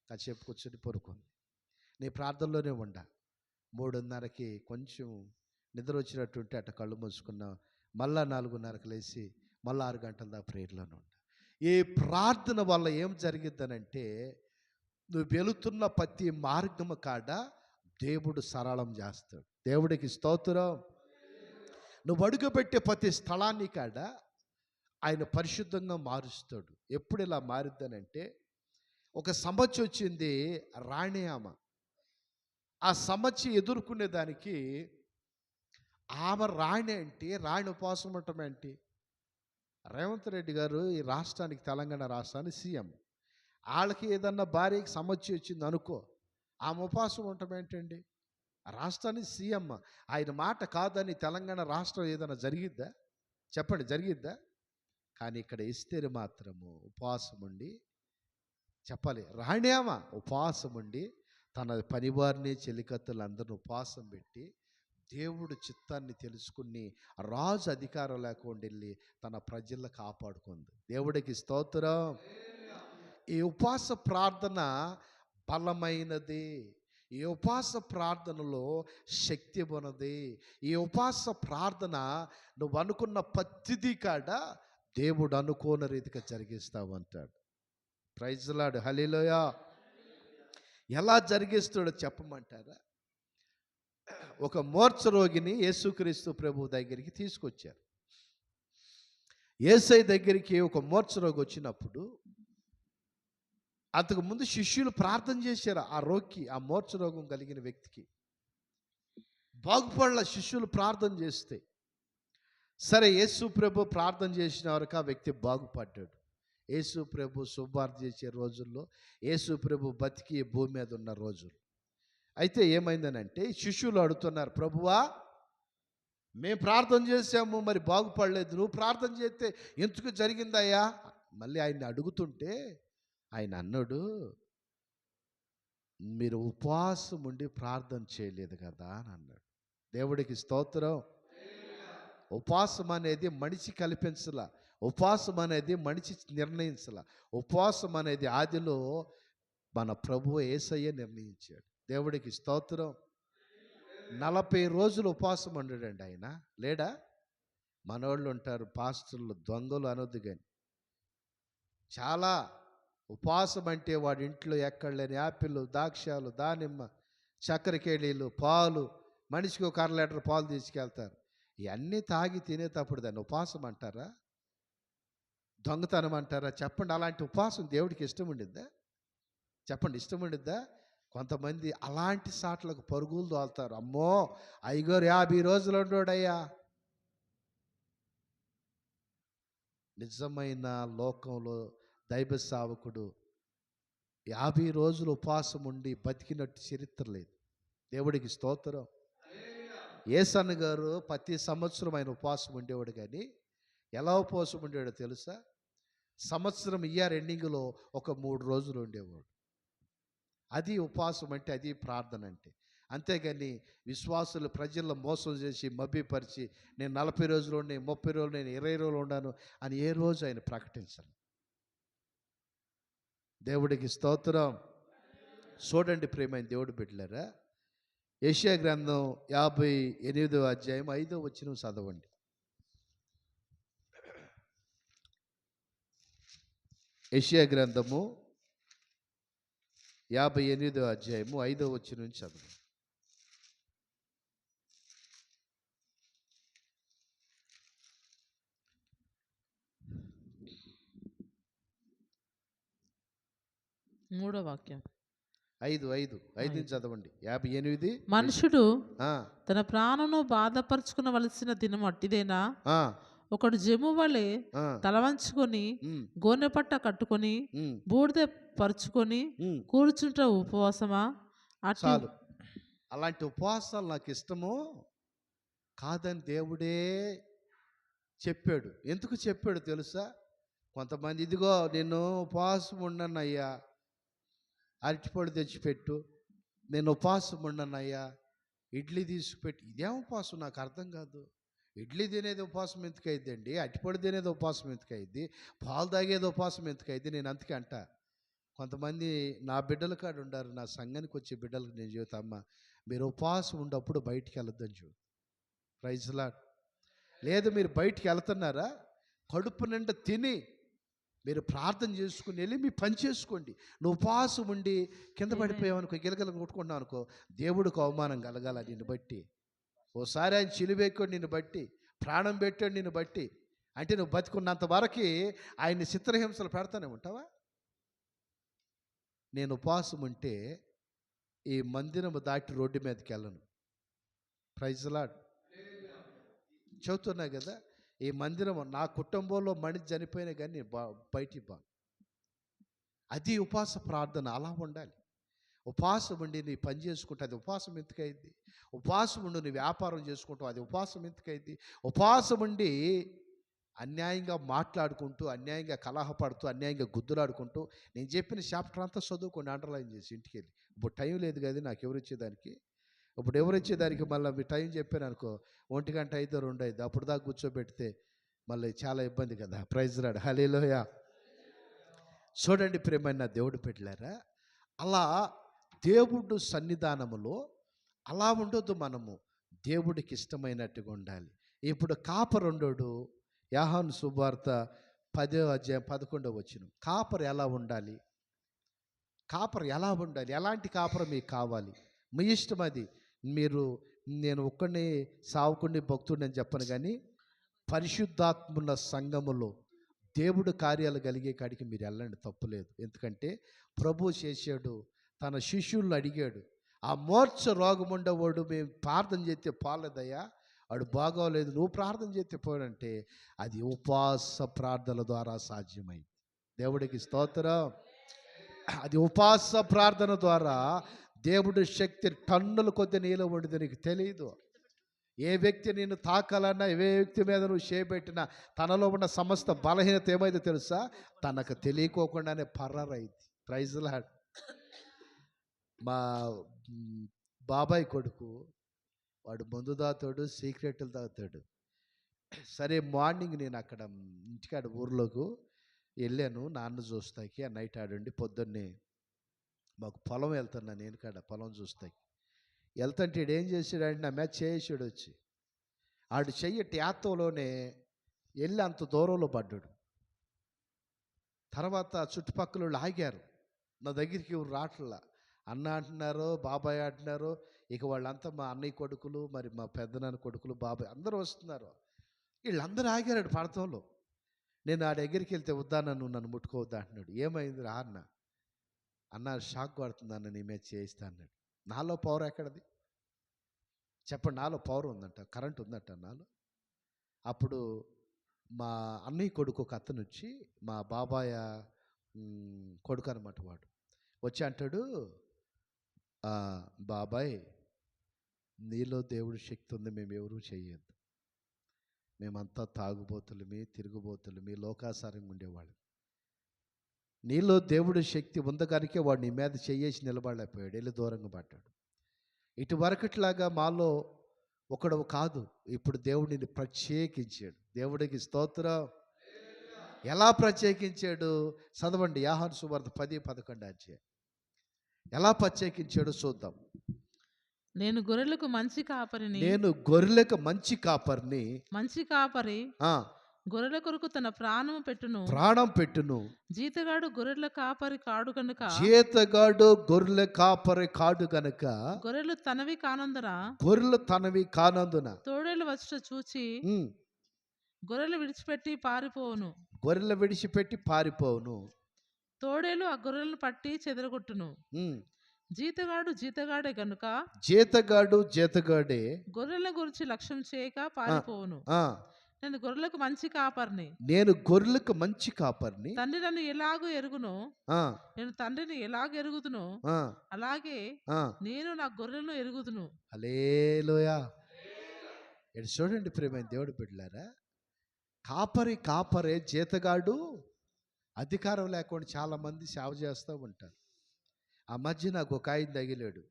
కాసేపు కూర్చొని పడుకుంది. నీ ప్రార్థనలోనే ఉండ. 3:30కి కొంచెం నిద్ర వచ్చినట్టుంటే అట్ట కళ్ళు మూసుకున్నా, మళ్ళా 4:30కి లేచి మళ్ళీ 6 గంటల దాకా ప్రేయర్లోనే ఉండ. ఈ ప్రార్థన వల్ల ఏం జరిగిద్దనంటే, నువ్వు వెళుతున్న ప్రతి మార్గము కాడ దేవుడు సరళం చేస్తాడు. దేవుడికి స్తోత్రం. నువ్వు అడుగుపెట్టే ప్రతి స్థలాన్ని కాడ ఆయన పరిశుద్ధంగా మారుస్తాడు. ఎప్పుడు ఇలా మారుద్దనంటే, ఒక సమస్య వచ్చింది, రాణి ఆమె. ఆ సమస్య ఎదుర్కొనే దానికి ఆమె రాణి అంటే, రాణి ఉపవాసం ఉండటం ఏంటి? రేవంత్ రెడ్డి గారు ఈ రాష్ట్రానికి, తెలంగాణ రాష్ట్రానికి సీఎం. వాళ్ళకి ఏదన్నా భార్యకి సమస్య వచ్చింది అనుకో, ఆమె ఉపవాసం ఉండటం ఏంటండి? రాష్ట్రానికి సీఎం, ఆయన మాట కాదని తెలంగాణ రాష్ట్రం ఏదైనా జరిగిద్దా? చెప్పండి, జరిగిద్దా? కానీ ఇక్కడ ఎస్తేరు మాత్రము ఉపవాసం ఉండి, చెప్పాలి, రాణియామ ఉపవాసం ఉండి తన పనివారిని చెలికత్తులందరిని ఉపవాసం పెట్టి దేవుడు చిత్తాన్ని తెలుసుకుని రాజు అధికారం లేకుండా వెళ్ళి తన ప్రజలను కాపాడుకుంది. దేవుడికి స్తోత్రం. ఈ ఉపవాస ప్రార్థన బలమైనది. ఈ ఉపవాస ప్రార్థనలో శక్తి ఉన్నది. ఈ ఉపవాస ప్రార్థన నువ్వు అనుకున్న ప్రతిదీ కాడ దేవుడు అనుకోని రీతిగా జరిగిస్తావంటాడు. ప్రైజ్ లార్డ్, హల్లెలూయా. ఎలా జరిగిస్తాడో చెప్పమంటారా? ఒక మూర్ఛ రోగిని యేసుక్రీస్తు ప్రభు దగ్గరికి తీసుకొచ్చారు. యేసయ్య దగ్గరికి ఒక మూర్ఛ రోగి వచ్చినప్పుడు అంతకుముందు శిష్యులు ప్రార్థన చేశారు ఆ రోగికి, ఆ మూర్ఛ రోగం కలిగిన వ్యక్తికి. బాగుపడల శిష్యులు ప్రార్థన చేస్తే. సరే, యేసు ప్రభు ప్రార్థన చేసిన వరకు ఆ వ్యక్తి బాగుపడ్డాడు. యేసు ప్రభు సువార్త చేసే రోజుల్లో, యేసు ప్రభు బతికి భూమి మీద ఉన్న రోజులు. అయితే ఏమైందనంటే శిష్యులు అడుగుతున్నారు, ప్రభువా మేము ప్రార్థన చేసాము, మరి బాగుపడలేదు, నువ్వు ప్రార్థన చేస్తే ఎందుకు జరిగిందయ్యా? మళ్ళీ ఆయన్ని అడుగుతుంటే ఆయన అన్నాడు, మీరు ఉపవాసం ఉండి ప్రార్థన చేయలేదు కదా అని అన్నాడు. దేవుడికి స్తోత్రం. ఉపవాసం అనేది మనిషి కల్పించలా, ఉపవాసం అనేది మనిషి నిర్ణయించలా. ఉపవాసం అనేది ఆదిలో మన ప్రభువు యేసయ్య నిర్ణయించాడు. దేవుడికి స్తోత్రం. 40 రోజులు ఉపవాసం ఉండాడండి ఆయన. లేడా? మనోళ్ళు ఉంటారు, పాస్టర్లు దొంగలు అనొద్దు, కానీ చాలా ఉపవాసం అంటే వాడి ఇంట్లో ఎక్కడ లేని యాపిల్, ద్రాక్షాలు, దానిమ్మ, చక్కెరకేళీలు, పాలు, మనిషికి ఒక 1/2 లీటర్ పాలు తీసుకెళ్తారు. ఇవన్నీ తాగి తినేటప్పుడు దాన్ని ఉపవాసం అంటారా? దొంగతనం అంటారా? చెప్పండి. అలాంటి ఉపవాసం దేవుడికి ఇష్టం ఉండిద్దా? చెప్పండి, ఇష్టం ఉండిద్దా? కొంతమంది అలాంటి సాట్లకు పరుగులు తోలుతారు. అమ్మో, అయ్యగారు 50 రోజులు ఉండోడయ్యా. నిజమైన లోకంలో దైవ సేవకుడు 50 రోజులు ఉపవాసం ఉండి బతికినట్టు చరిత్ర లేదు. దేవుడికి స్తోత్రం. యేసన్న గారు ప్రతి సంవత్సరం ఆయన ఉపవాసం ఉండేవాడు, కానీ ఎలా ఉపవాసం ఉండేవాడో తెలుసా? సంవత్సరం ఇయర్ ఎండింగ్లో ఒక 3 రోజులు ఉండేవాడు. అది ఉపవాసం అంటే, అది ప్రార్థన అంటే. అంతేగాని విశ్వాసులు ప్రజల్లో మోసం చేసి మభ్యపరిచి నేను 40 రోజులు ఉండి, 30 రోజులు, నేను 20 రోజులు ఉన్నాను అని ఏ రోజు ఆయన ప్రకటించరు. దేవుడికి స్తోత్రం. చూడండి ప్రియమైన దేవుడు బిడ్డలారా, యెషయా గ్రంథం 58వ అధ్యాయం 5వ వచనం చదవండి. యెషయా గ్రంథము 58వ అధ్యాయము 5వ వచనం నుంచి చదవండి. మూడో వాక్యం. 5 నుంచి చదవండి. 58. మనుషుడు తన ప్రాణను బాధపరుచుకునవలసిన దినం అట్టిదేనా? ఒకడు జమ్ము వలె తలవంచుకొని గోనెపట్ట కట్టుకొని బూడిద పరుచుకొని కూర్చుంట ఉపవాసమా? చాలు. అలాంటి ఉపవాసాలు నాకు ఇష్టము కాదని దేవుడే చెప్పాడు. ఎందుకు చెప్పాడు తెలుసా? కొంతమంది, ఇదిగో నేను ఉపవాసం ఉండను అయ్యా, అరటిపొడి తెచ్చిపెట్టు, నేను ఉపవాసం ఉండను అయ్యా, ఇడ్లీ తీసుకుపెట్టు. ఇదేం ఉపవాసం? నాకు అర్థం కాదు. ఇడ్లీ తినేది ఉపవాసం ఎందుకైద్దండి? అరటిపొడి తినేది ఉపవాసం ఎందుకైద్ది? పాలు తాగేది ఉపవాసం ఎందుకైద్ది? నేను అందుకే అంట, కొంతమంది నా బిడ్డల కాడ ఉండారు, నా సంఘానికి వచ్చే బిడ్డలకు నేను చెబుతామ్మా, మీరు ఉపవాసం ఉండప్పుడు బయటికి వెళ్ళొద్దని చూడు. Praise lord. లేదు, మీరు బయటికి వెళ్తున్నారా, కడుపు నిండా తిని మీరు ప్రార్థన చేసుకుని వెళ్ళి మీ పని చేసుకోండి. నువ్వు ఉపవాసం ఉండి కింద పడిపోయావనుకో, గిలగల కొట్టుకున్నావు అనుకో, దేవుడికి అవమానం కలగాల నిన్ను బట్టి. ఓసారి ఆయన చిలువెక్కాడు నిన్ను బట్టి, ప్రాణం పెట్టాడు నిన్ను బట్టి. అంటే నువ్వు బతికున్నంత వరకు ఆయన్ని చిత్రహింసలు పెడతానే ఉంటావా? నేను ఉపవాసం ఉంటే ఈ మందిరం దాటి రోడ్డు మీదకి వెళ్ళను. Praise lord. చెబుతున్నా కదా, ఈ మందిరం నా కుటుంబంలో మనిషి చనిపోయినా కానీ నేను బయటికి బాను. అది ఉపవాస ప్రార్థన. అలా ఉండాలి. ఉపవాసం ఉండి నీ పని చేసుకుంటే అది ఉపవాసం ఎందుకైంది? ఉపవాసం ఉండి నీ వ్యాపారం చేసుకుంటావు, అది ఉపవాసం ఎందుకైంది? ఉపవాసం ఉండి అన్యాయంగా మాట్లాడుకుంటూ, అన్యాయంగా కలహపడుతూ, అన్యాయంగా గుద్దులాడుకుంటూ, నేను చెప్పిన చాప్టర్ అంతా చదువుకోండి, అండర్లైన్ చేసి ఇంటికి వెళ్ళి. ఇప్పుడు టైం లేదు కదా నాకు, ఎవరు ఇచ్చేదానికి? ఇప్పుడు ఎవరు ఇచ్చేదానికి మళ్ళీ మీ టైం చెప్పాను అనుకో, 1 గంట 5, 2 5, అప్పుడు దాకా కూర్చోబెడితే మళ్ళీ చాలా ఇబ్బంది కదా. ప్రైజ్ రాడు. హల్లెలూయా. చూడండి ప్రేమైన దేవుడు పెట్టారా, అలా దేవుడు సన్నిధానములో అలా ఉండొద్దు. మనము దేవుడికి ఇష్టమైనట్టుగా ఉండాలి. ఇప్పుడు కాపరుండోడు, యోహాను సువార్త 10వ అధ్యాయం 11వ వచనం. కాపరు ఎలా ఉండాలి? కాపరు ఎలా ఉండాలి? ఎలాంటి కాపరు మీకు కావాలి? మీ ఇష్టం అది. మీరు నేను ఒక్కడిని సావుకుని భక్తుడిని అని చెప్పను, కానీ పరిశుద్ధాత్ముల సంఘములో దేవుడు కార్యాలు కలిగే కాడికి మీరు వెళ్ళండి, తప్పులేదు. ఎందుకంటే ప్రభు చేశాడు, తన శిష్యులను అడిగాడు. ఆ మోర్చ రోగం ఉండేవాడు, మేము ప్రార్థన చేస్తే పోలేదయ్యా, వాడు బాగోలేదు, నువ్వు ప్రార్థన చేస్తే పోడంటే అది ఉపవాస ప్రార్థనల ద్వారా సాధ్యమైంది. దేవుడికి స్తోత్రం. అది ఉపవాస ప్రార్థన ద్వారా దేవుడి శక్తి టన్నుల కొద్ది నీలో ఉండేది నీకు తెలియదు. ఏ వ్యక్తి నిన్ను తాకాలన్నా, ఏ వ్యక్తి మీద నువ్వు చేపెట్టినా తనలో ఉన్న సమస్త బలహీనత ఏమైందో తెలుసా? తనకు తెలియకోకుండానే పర్రరైంది. Praise lord. మా బాబాయ్ కొడుకు, వాడు మందు తాగుతాడు, సీక్రెట్లు తాగుతాడు. సరే మార్నింగ్ నేను అక్కడ ఇంటికాడ ఊర్లోకి వెళ్ళాను నాన్న చూస్తాకి. ఆ నైట్ ఆడండి పొద్దున్నే మాకు పొలం వెళ్తున్నా, నేను కాడ పొలం చూస్తాకి వెళ్తుంటే ఈడు ఏం చేసాడంటే నా మీద చేసాడు వచ్చి. ఆడు చెయ్యి ట్యాత్తోలోనే వెళ్ళి అంత దూరంలో పడ్డాడు. తర్వాత చుట్టుపక్కల వాళ్ళు ఆగారు, నా దగ్గరికి ఎవరు రావట్లా. అన్న అంటున్నారు, బాబాయ్ అంటున్నారు. ఇక వాళ్ళంతా మా అన్నయ్య కొడుకులు, మరి మా పెద్దనాన్న కొడుకులు, బాబాయ్ అందరూ వస్తున్నారు. వీళ్ళందరూ ఆగారు పడతంలో. నేను ఆ దగ్గరికి వెళ్తే వద్దా, నన్ను ముట్టుకోవద్దా అంటున్నాడు. ఏమైంది రా అన్న షాక్ కొడుతుంది అన్న, నీ మీద చేయిస్తా అన్నాడు. నాలో పవర్ ఎక్కడది చెప్పండి? నాలో పవర్ ఉందంట, కరెంట్ ఉందంట నాలో. అప్పుడు మా అన్నయ్య కొడుకు ఒక అతను వచ్చి, మా బాబాయ్ కొడుకు అనమాట, వాడు వచ్చి అంటాడు, బాబాయ్ నీలో దేవుడి శక్తి ఉంది, మేము ఎవరూ చెయ్యొద్దు, మేమంతా తాగుబోతులమి, తిరుగుబోతులమి, లోకాసారంగా ఉండేవాళ్ళు. నీలో దేవుడి శక్తి ఉంది కనుకే వాడు నీ మీద చెయ్యేసి నిలబడలేకపోయాడు, వెళ్ళి దూరంగా పడ్డాడు. ఇటువరకట్లాగా మాలో ఒకడు కాదు, ఇప్పుడు దేవుడిని ప్రత్యేకించాడు. దేవుడికి స్తోత్రం. ఎలా ప్రత్యేకించాడు చదవండి, యోహాను సువార్త 10:11 అధ్యాయం. ఎలా ప్రత్యేకించాడో చూద్దాం. నేను గొర్రెలకు మంచి కాపరిని, నేను గొర్రెలకు మంచి కాపరిని, మంచి కాపరి గొర్రెల కొరకు తన ప్రాణం పెట్టును. జీతగాడు గొర్రెల కాపరి కాడు గనుక గొర్రెలు తనవి కానందున తోడేలు వచ్చుట చూచి గొర్రెలు విడిచిపెట్టి పారిపోవును. తోడేలు ఆ గొర్రెలను పట్టి చెదరగొట్టును. జీతగాడే గనుక గొర్రెల గురించి లక్ష్యం చేయక పారిపోవును. నేను గొర్రెలకు మంచి కాపరిని, తండ్రి నన్ను ఎలాగో ఎరుగును, నేను తండ్రిని ఎలాగో ఎరుగుదును, అలాగే నేను నా గొర్రెలను ఎరుగుదును. హల్లెలూయా. చూడండి ప్రియమైన దేవుడు బిడ్డలారా, కాపరే జీతగాడు. అధికారం లేకుండా చాలామంది సేవ చేస్తూ ఉంటారు. ఆ మధ్య నాకు ఒక ఆయన తగిలాడు.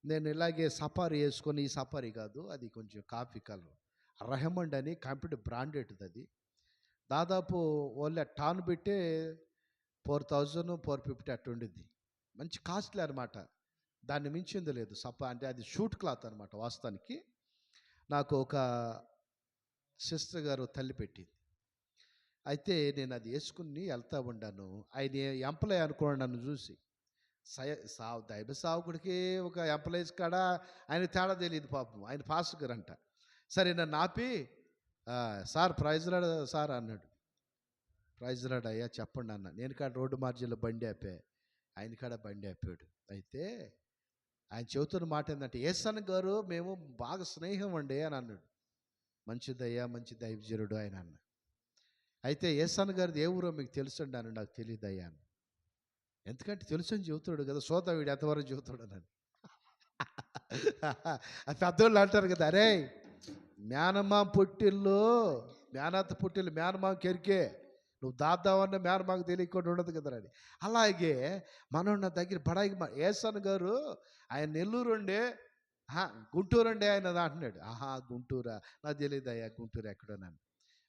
నేను ఇలాగే సఫారీ వేసుకొని, ఈ సఫారీ కాదు, అది కొంచెం కాఫీ కలర్ రెహమండ్ అని కంపెనీ బ్రాండెడ్, అది దాదాపు ఓన్లీ టాన్ పెట్టే 4000 450 అట్టు ఉండిద్ది. మంచి కాస్ట్లీ అనమాట, దాన్ని మించింది లేదు. అంటే అది షూట్ క్లాత్ అనమాట. వాస్తవానికి నాకు ఒక సిస్టర్ గారు తల్లి పెట్టింది. అయితే నేను అది వేసుకుని వెళ్తూ ఉన్నాను. ఆయన ఎంప్లాయ్ అనుకోండి, నన్ను చూసి దైవ సావుకుడికి ఒక ఎంప్లాయీస్ కాడ ఆయన తేడా తెలియదు పాపం. ఆయన పాస్టర్ అంట. సరే నన్ను ఆపి, సార్ ప్రైజ్ రాడ్ సార్ అన్నాడు. ప్రైజ్ రాడ్ అయ్యా చెప్పండి అన్న. నేను కాడ రోడ్డు మార్జిన్లో బండి ఆపా, ఆయన కాడ బండి ఆపాడు. అయితే ఆయన చెబుతున్న మాట ఏంటంటే, ఏసన్ గారు మేము బాగా స్నేహం అండి అని అన్నాడు. మంచిదయ్యా, మంచి దైవజనుడు ఆయన అన్న. అయితే ఏసన్ గారిది ఏ ఊరో మీకు తెలుసండి అని. నాకు తెలియదు అయ్యా అని. ఎందుకంటే తెలుసు అని చెబుతాడు కదా, సోత వీడు ఎంతవరకు చెబుతాడు అని. పెద్దోళ్ళు అంటారు కదా, అరే మేనమామ మేనత్త పుట్టిల్లు మేనమామ కెరికే, నువ్వు దాద్దామన్న మేనమాకు తెలియకుండా ఉండదు కదా అని. అలాగే మనం నా దగ్గర బడాయి ఏసన్ గారు ఆయన నెల్లూరు అండి, గుంటూరు అండి ఆయన అంటున్నాడు. గుంటూరా, నాకు తెలియదు అయ్యా గుంటూరు ఎక్కడోనని.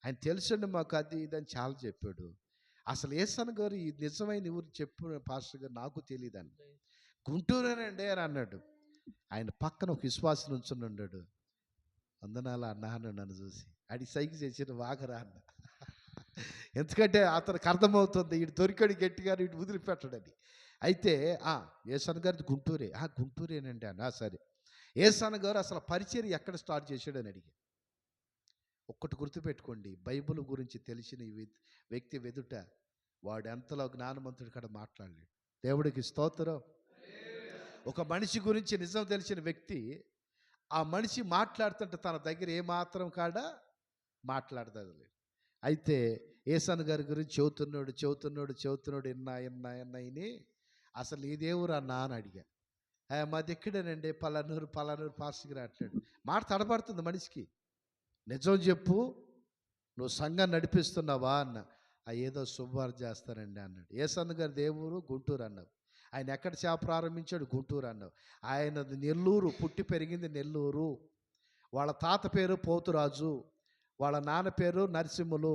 ఆయన తెలుసండి మాకు అది ఇదని చాలా చెప్పాడు. అసలు ఏసన్ గారు ఈ నిజమైన ఊరు చెప్పు పాస్టర్ గారు నాకు తెలియదండి. గుంటూరేనండి అని అన్నాడు. ఆయన పక్కన ఒక విశ్వాసం నుంచుని ఉన్నాడు. వందనాలు అన్నా అన్నాడు నన్ను చూసి. ఆడి సైకి చేసిన వాగరా అన్న. ఎందుకంటే అతనికి అర్థమవుతుంది వీడు దొరికాడు గట్టిగా వీడు వదిలిపెట్టడని. అయితే ఏసన్న గారిది గుంటూరే. గుంటూరేనండి అన్న. సరే, ఏసన్న గారు అసలు పరిచర్య ఎక్కడ స్టార్ట్ చేశాడని అడిగి. ఒక్కటి గుర్తుపెట్టుకోండి, బైబిల్ గురించి తెలిసిన ఈ వ్యక్తి వెదుట వాడు ఎంతలో జ్ఞానవంతుడి కాడ మాట్లాడలేడు. దేవుడికి స్తోత్రం. ఒక మనిషి గురించి నిజం తెలిసిన వ్యక్తి ఆ మనిషి మాట్లాడుతుంటే తన దగ్గర ఏమాత్రం కాడ మాట్లాడదు. అయితే ఏసన్న గారి గురించి చెబుతున్నాడు ఎన్నని అసలు ఈ దేవురు అన్నా అని అడిగా. మా దిక్కడేనండి పలానూరు పాస్టర్ గారు అంటాడు. మాట తడబడుతుంది మనిషికి. నిజం చెప్పు, నువ్వు సంఘం నడిపిస్తున్నావా అన్న. ఏదో శుభవార్త చేస్తానండి అన్నాడు. ఏసన్న గారి దేవురు గుంటూరు అన్నావు. ఆయన ఎక్కడ చేప ప్రారంభించాడు? గుంటూరు అన్నావు. ఆయన నెల్లూరు, పుట్టి పెరిగింది నెల్లూరు. వాళ్ళ తాత పేరు పోతురాజు, వాళ్ళ నాన్న పేరు నరసింహులు.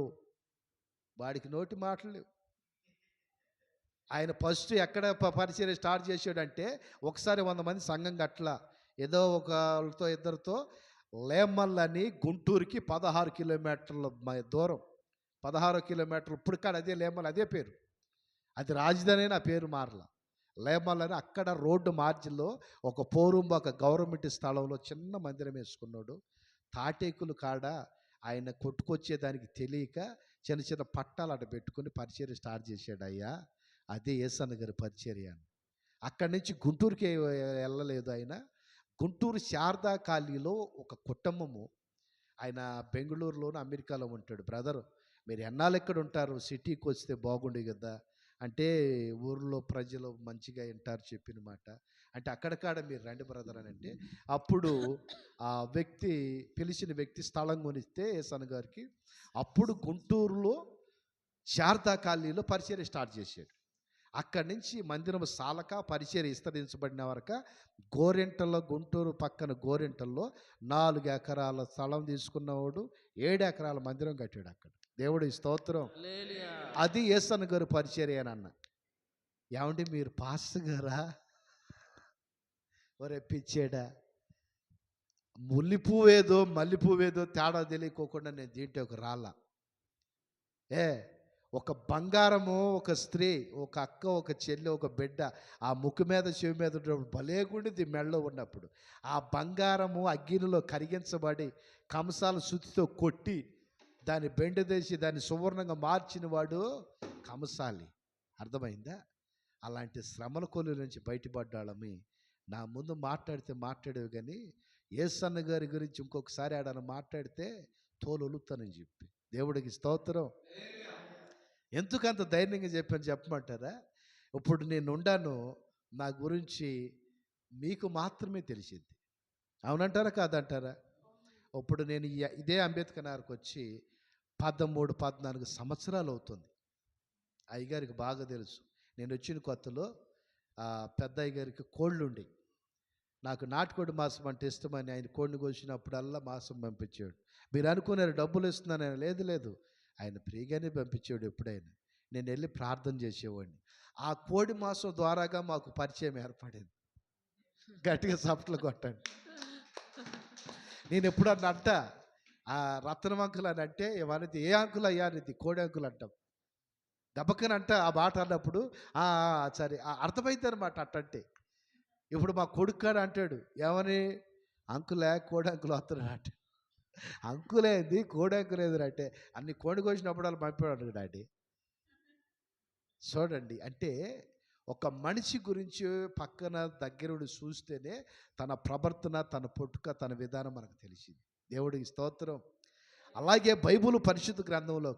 వాడికి నోటి మాటలు లేవు. ఆయన ఫస్ట్ ఎక్కడ పరిచర్య స్టార్ట్ చేశాడంటే ఒకసారి 100 మంది సంఘం గట్ల ఏదో ఒకరితో ఇద్దరితో లేమల్లని గుంటూరుకి 16 కిలోమీటర్ల దూరం, 16 కిలోమీటర్లు. ఇప్పుడు కాడ అదే లేమల్, అదే పేరు. అది రాజధాని, నా పేరు మారల. లేమల్లని అక్కడ రోడ్డు మార్జిన్లో ఒక పోరుంబ, ఒక గవర్నమెంట్ స్థలంలో చిన్న మందిరం వేసుకున్నాడు. తాటేకులు కాడ ఆయన కొట్టుకొచ్చేదానికి తెలియక చిన్న చిన్న పట్టాలు అక్కడ పెట్టుకుని పరిచర్య స్టార్ట్ చేశాడు. అయ్యా, అదే ఏసన్న గారి పరిచర్య. అక్కడి నుంచి గుంటూరుకి వెళ్ళలేదు ఆయన. గుంటూరు శారదా కాలనీలో ఒక కుటుంబము, ఆయన బెంగళూరులోను అమెరికాలో ఉంటాడు. బ్రదర్, మీరు ఎన్నాళ్ళు ఎక్కడ ఉంటారు? సిటీకి వస్తే బాగుండే కదా అంటే, ఊర్లో ప్రజలు మంచిగా వింటారు చెప్పిన మాట. అంటే అక్కడికాడ మీరు రండి బ్రదర్ అని అంటే, అప్పుడు ఆ వ్యక్తి, పిలిచిన వ్యక్తి స్థలం కొనిస్తే ఏసన్న గారికి, అప్పుడు గుంటూరులో శారదా కాలనీలో పరిచర్య స్టార్ట్ చేశాడు. అక్కడి నుంచి మందిరం సాలక పరిచర్య విస్తరించబడిన వరకు గోరెంటల్లో, గుంటూరు పక్కన గోరెంటల్లో 4 ఎకరాల స్థలం తీసుకున్నవాడు 7 ఎకరాల మందిరం కట్టాడు అక్కడ. దేవుడి స్తోత్రం. అది ఏసన్న గారు పరిచర్య అని అన్న. ఏమండి మీరు పాస్టర్ గారా? ఒరే పిచ్చేడా, ముల్లిపువ్వేదో మల్లెపువ్వేదో తేడా తెలియకోకుండా నేను దీంట్లోకి రాలా. ఒక బంగారము, ఒక స్త్రీ, ఒక అక్క, ఒక చెల్లి, ఒక బిడ్డ ఆ ముక్కు మీద చెవి మీద భలేగుండిది మెళ్ళలో ఉన్నప్పుడు. ఆ బంగారము అగ్నిలో కరిగించబడి కంసాల శుద్ధితో కొట్టి దాన్ని బెండదేసి దాన్ని సువర్ణంగా మార్చిన వాడు కంసాలి. అర్థమైందా? అలాంటి శ్రమల కొలు నుంచి బయటపడ్డాళ్ళమి. నా ముందు మాట్లాడేవి కానీ ఏసన్న గారి గురించి ఇంకొకసారి ఆడని మాట్లాడితే తోలొలుతానని చెప్పి. దేవుడికి స్తోత్రం. ఎందుకంత ధైర్యంగా చెప్పమంటారా? ఇప్పుడు నేను ఉండాను, నా గురించి మీకు మాత్రమే తెలిసింది. అవునంటారా కాదంటారా? ఇప్పుడు నేను ఇదే అంబేద్కర్ నగర్కి వచ్చి 13-14 సంవత్సరాలు అవుతుంది. అయ్యగారికి బాగా తెలుసు. నేను వచ్చిన కొత్తలో పెద్ద అయ్యగారికి కోళ్ళు ఉండి, నాకు నాటుకోడి మాంసం అంటే ఇష్టమని ఆయన కోడిని కోసినప్పుడల్లా మాంసం పంపించాడు. మీరు అనుకున్నారు డబ్బులు ఇస్తున్నాను. లేదు, ఆయన ఫ్రీగానే పంపించాడు. ఎప్పుడైనా నేను వెళ్ళి ప్రార్థన చేసేవాడిని. ఆ కోడి మాంసం ద్వారాగా మాకు పరిచయం ఏర్పడింది. గట్టిగా సప్ట్లు కొట్టండి. నేను ఎప్పుడన్నా అంట రత్నం అంకులు అని అంటే ఏమనేది, ఏ అంకులు అయ్యా అనేది, కోడి అంకులు అంటాం. దెబ్బకనంట ఆ మాట అన్నప్పుడు సరే అర్థమైంది అనమాట. అట్టంటే ఇప్పుడు మా కొడుకు అంటాడు, ఏమని, అంకులే కోడి అంకులు వస్తున్నాడు అంటే. అంకులేంది కోడి అంకులేదు అంటే, అన్ని కోడి కోసినప్పుడు వాళ్ళు పంపాడు డాడీ. చూడండి, అంటే ఒక మనిషి గురించి పక్కన దగ్గరుండి చూస్తేనే తన ప్రవర్తన, తన పుట్టుక, తన విధానం మనకు తెలిసింది. దేవుడికి స్తోత్రం. అలాగే బైబిల్ పరిశుద్ధ గ్రంథంలో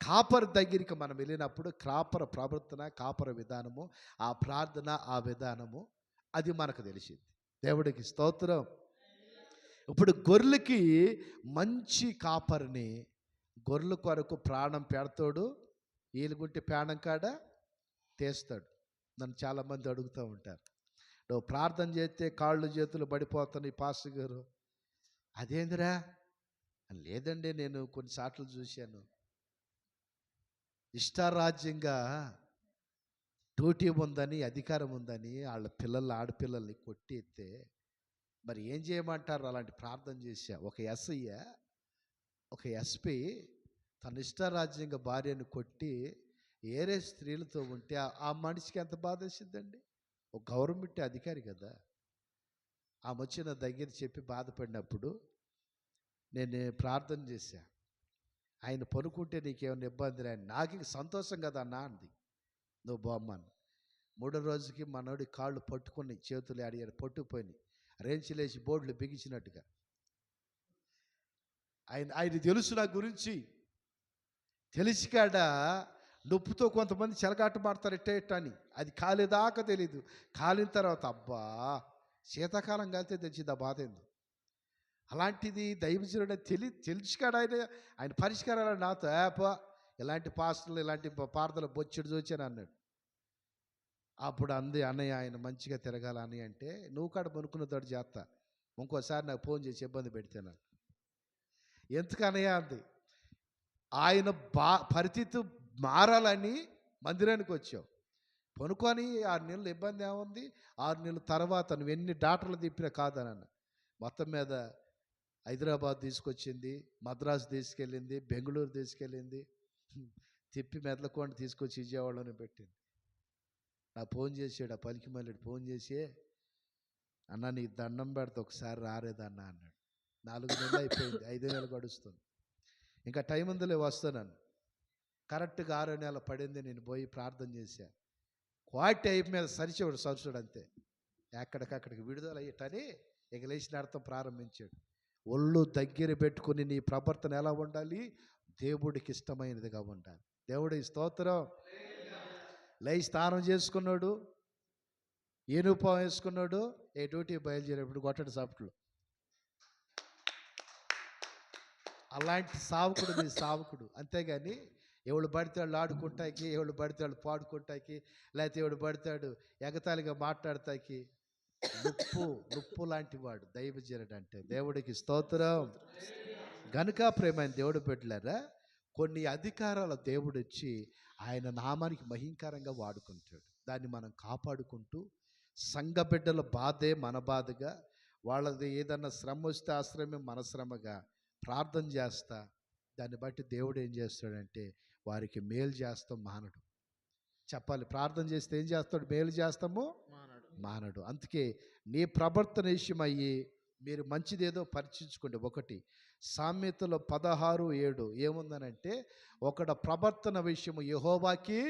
కాపర్ దగ్గరికి మనం వెళ్ళినప్పుడు కాపర ప్రవర్తన, కాపర విధానము, ఆ ప్రార్థన, ఆ విధానము అది మనకు తెలిసింది. దేవుడికి స్తోత్రం. ఇప్పుడు గొర్రెలకి మంచి కాపరిని, గొర్రెల కొరకు ప్రాణం పెడతాడు, ఈలుగుంటి ప్రాణం కాడ తీస్తాడు. నన్ను చాలామంది అడుగుతూ ఉంటారు, నువ్వు ప్రార్థన చేస్తే కాళ్ళు చేతులు పడిపోతున్నాయి పాస్టర్ గారు, అదేందిరా? లేదండి, నేను కొన్నిసార్లు చూశాను. ఇష్టారాజ్యంగా డ్యూటీ ఉందని, అధికారం ఉందని వాళ్ళ పిల్లలు ఆడపిల్లల్ని కొట్టేస్తే మరి ఏం చేయమంటారు? అలాంటి ప్రార్థన చేశా. ఒక ఎస్పీ తన ఇష్టారాజ్యంగా భార్యను కొట్టి ఏరే స్త్రీలతో ఉంటే ఆ మనిషికి ఎంత బాధ వేసిద్దండి? ఒక గవర్నమెంట్ అధికారి కదా. ఆమె వచ్చి నా దగ్గర చెప్పి బాధపడినప్పుడు నేను ప్రార్థన చేశా. ఆయన పనుకుంటే నీకేమైనా ఇబ్బంది రాని, నాకు ఇంక సంతోషం కదా అన్నా అంది. నువ్వు బొమ్మను 3వ రోజుకి మనోడి కాళ్ళు పట్టుకొని చేతులు ఆడియాడు, పట్టుకుపోయినాయి, రేంచిలేసి బోర్డులు బిగించినట్టుగా. ఆయన తెలుసు నా గురించి. తెలిసి కాడ నొప్పుతో కొంతమంది చెలగాట మాడతారు ఎట్ట అని. అది కాలేదాకా తెలీదు. కాలిన తర్వాత అబ్బా శీతాకాలం కాలితే తెచ్చింది ఆ బాధ ఏందో. అలాంటిది దైవజనుడు తెలిసి కాడ ఆయన పరిష్కారాలు నాతో ఇలాంటి పాస్టర్లు ఇలాంటి పార్థలు బొచ్చుడు చూచాను అన్నాడు. అప్పుడు అంది, అన్నయ్య ఆయన మంచిగా తిరగాలని అంటే నువ్వు కాడ పనుకున్న తోడు చేస్తా, ఇంకోసారి నాకు ఫోన్ చేసి ఇబ్బంది పెడితేనా. ఎందుకు అన్నయ్య అంది. ఆయన పరిస్థితి మారాలని మందిరానికి వచ్చావు, పనుకొని 6 నెలలు ఇబ్బంది ఏముంది, 6 నెలల తర్వాత నువ్వు ఎన్ని డాక్టర్లు తిప్పినా కాదనన్న. మొత్తం మీద హైదరాబాద్ తీసుకొచ్చింది, మద్రాసు తీసుకెళ్ళింది, బెంగళూరు తీసుకెళ్ళింది, తిప్పి మెదలకొండ తీసుకొచ్చి విజయవాడలోనే పెట్టింది. నాకు ఫోన్ చేసాడు, ఆ పలికి మళ్ళీ ఫోన్ చేసి, అన్న నీకు దండం పెడితే ఒకసారి రారేదన్నా అన్నాడు. 4 నెలలు అయిపోయింది, 5 నెలలు గడుస్తుంది. ఇంకా టైం ఉందిలే వస్తానని. కరెక్ట్గా 6వ నెల పడింది. నేను పోయి ప్రార్థన చేశా. క్వాలిటీ అయిపు మీద సరిచుడు అంతే. ఎక్కడికక్కడికి విడుదల అయ్యటని ఇక లేచిన అర్థం ప్రారంభించాడు. ఒళ్ళు దగ్గర పెట్టుకుని నీ ప్రవర్తన ఎలా ఉండాలి? దేవుడికి ఇష్టమైనదిగా ఉండాలి. దేవుడి స్తోత్రం. లేచి స్నానం చేసుకున్నాడు, యూనిఫామ్ వేసుకున్నాడు, ఏ డ్యూటీ బయలుదేరేప్పుడు కొట్టడు సాపుట్లు. అలాంటి సావుకుడు నీ సావుకుడు. అంతేగాని ఎవడు పడితే వాళ్ళు ఆడుకుంటాకి, ఎవడు పడితే వాళ్ళు పాడుకుంటాకి, లేకపోతే ఎవడు పడతాడు ఎగతాళిగా మాట్లాడతాకి. నుప్పు లాంటి వాడు దైవజనుడు అంటే. దేవుడికి స్తోత్రం. గనుక ప్రేమైన దేవుడు పెట్టలేరా, కొన్ని అధికారాల దేవుడు వచ్చి ఆయన నామానికి మహింకరంగా వాడుకుంటాడు. దాన్ని మనం కాపాడుకుంటూ సంఘ బిడ్డల బాధే మన బాధగా, వాళ్ళది ఏదన్నా శ్రమ వస్తే ఆ శ్రమే మన శ్రమగా ప్రార్థన చేస్తా. దాన్ని బట్టి దేవుడు ఏం చేస్తాడంటే వారికి మేలు చేస్తాం మానడు. చెప్పాలి, ప్రార్థన చేస్తే ఏం చేస్తాడు? మేలు చేస్తాము మానడు. అందుకే నీ ప్రవర్తన విషయమయ్యి మీరు మంచిదేదో పరీక్షించుకోండి. 1 సామెతలో 16:7 ఏముందనంటే, ఒకడ ప్రవర్తన విషయము యెహోవాకి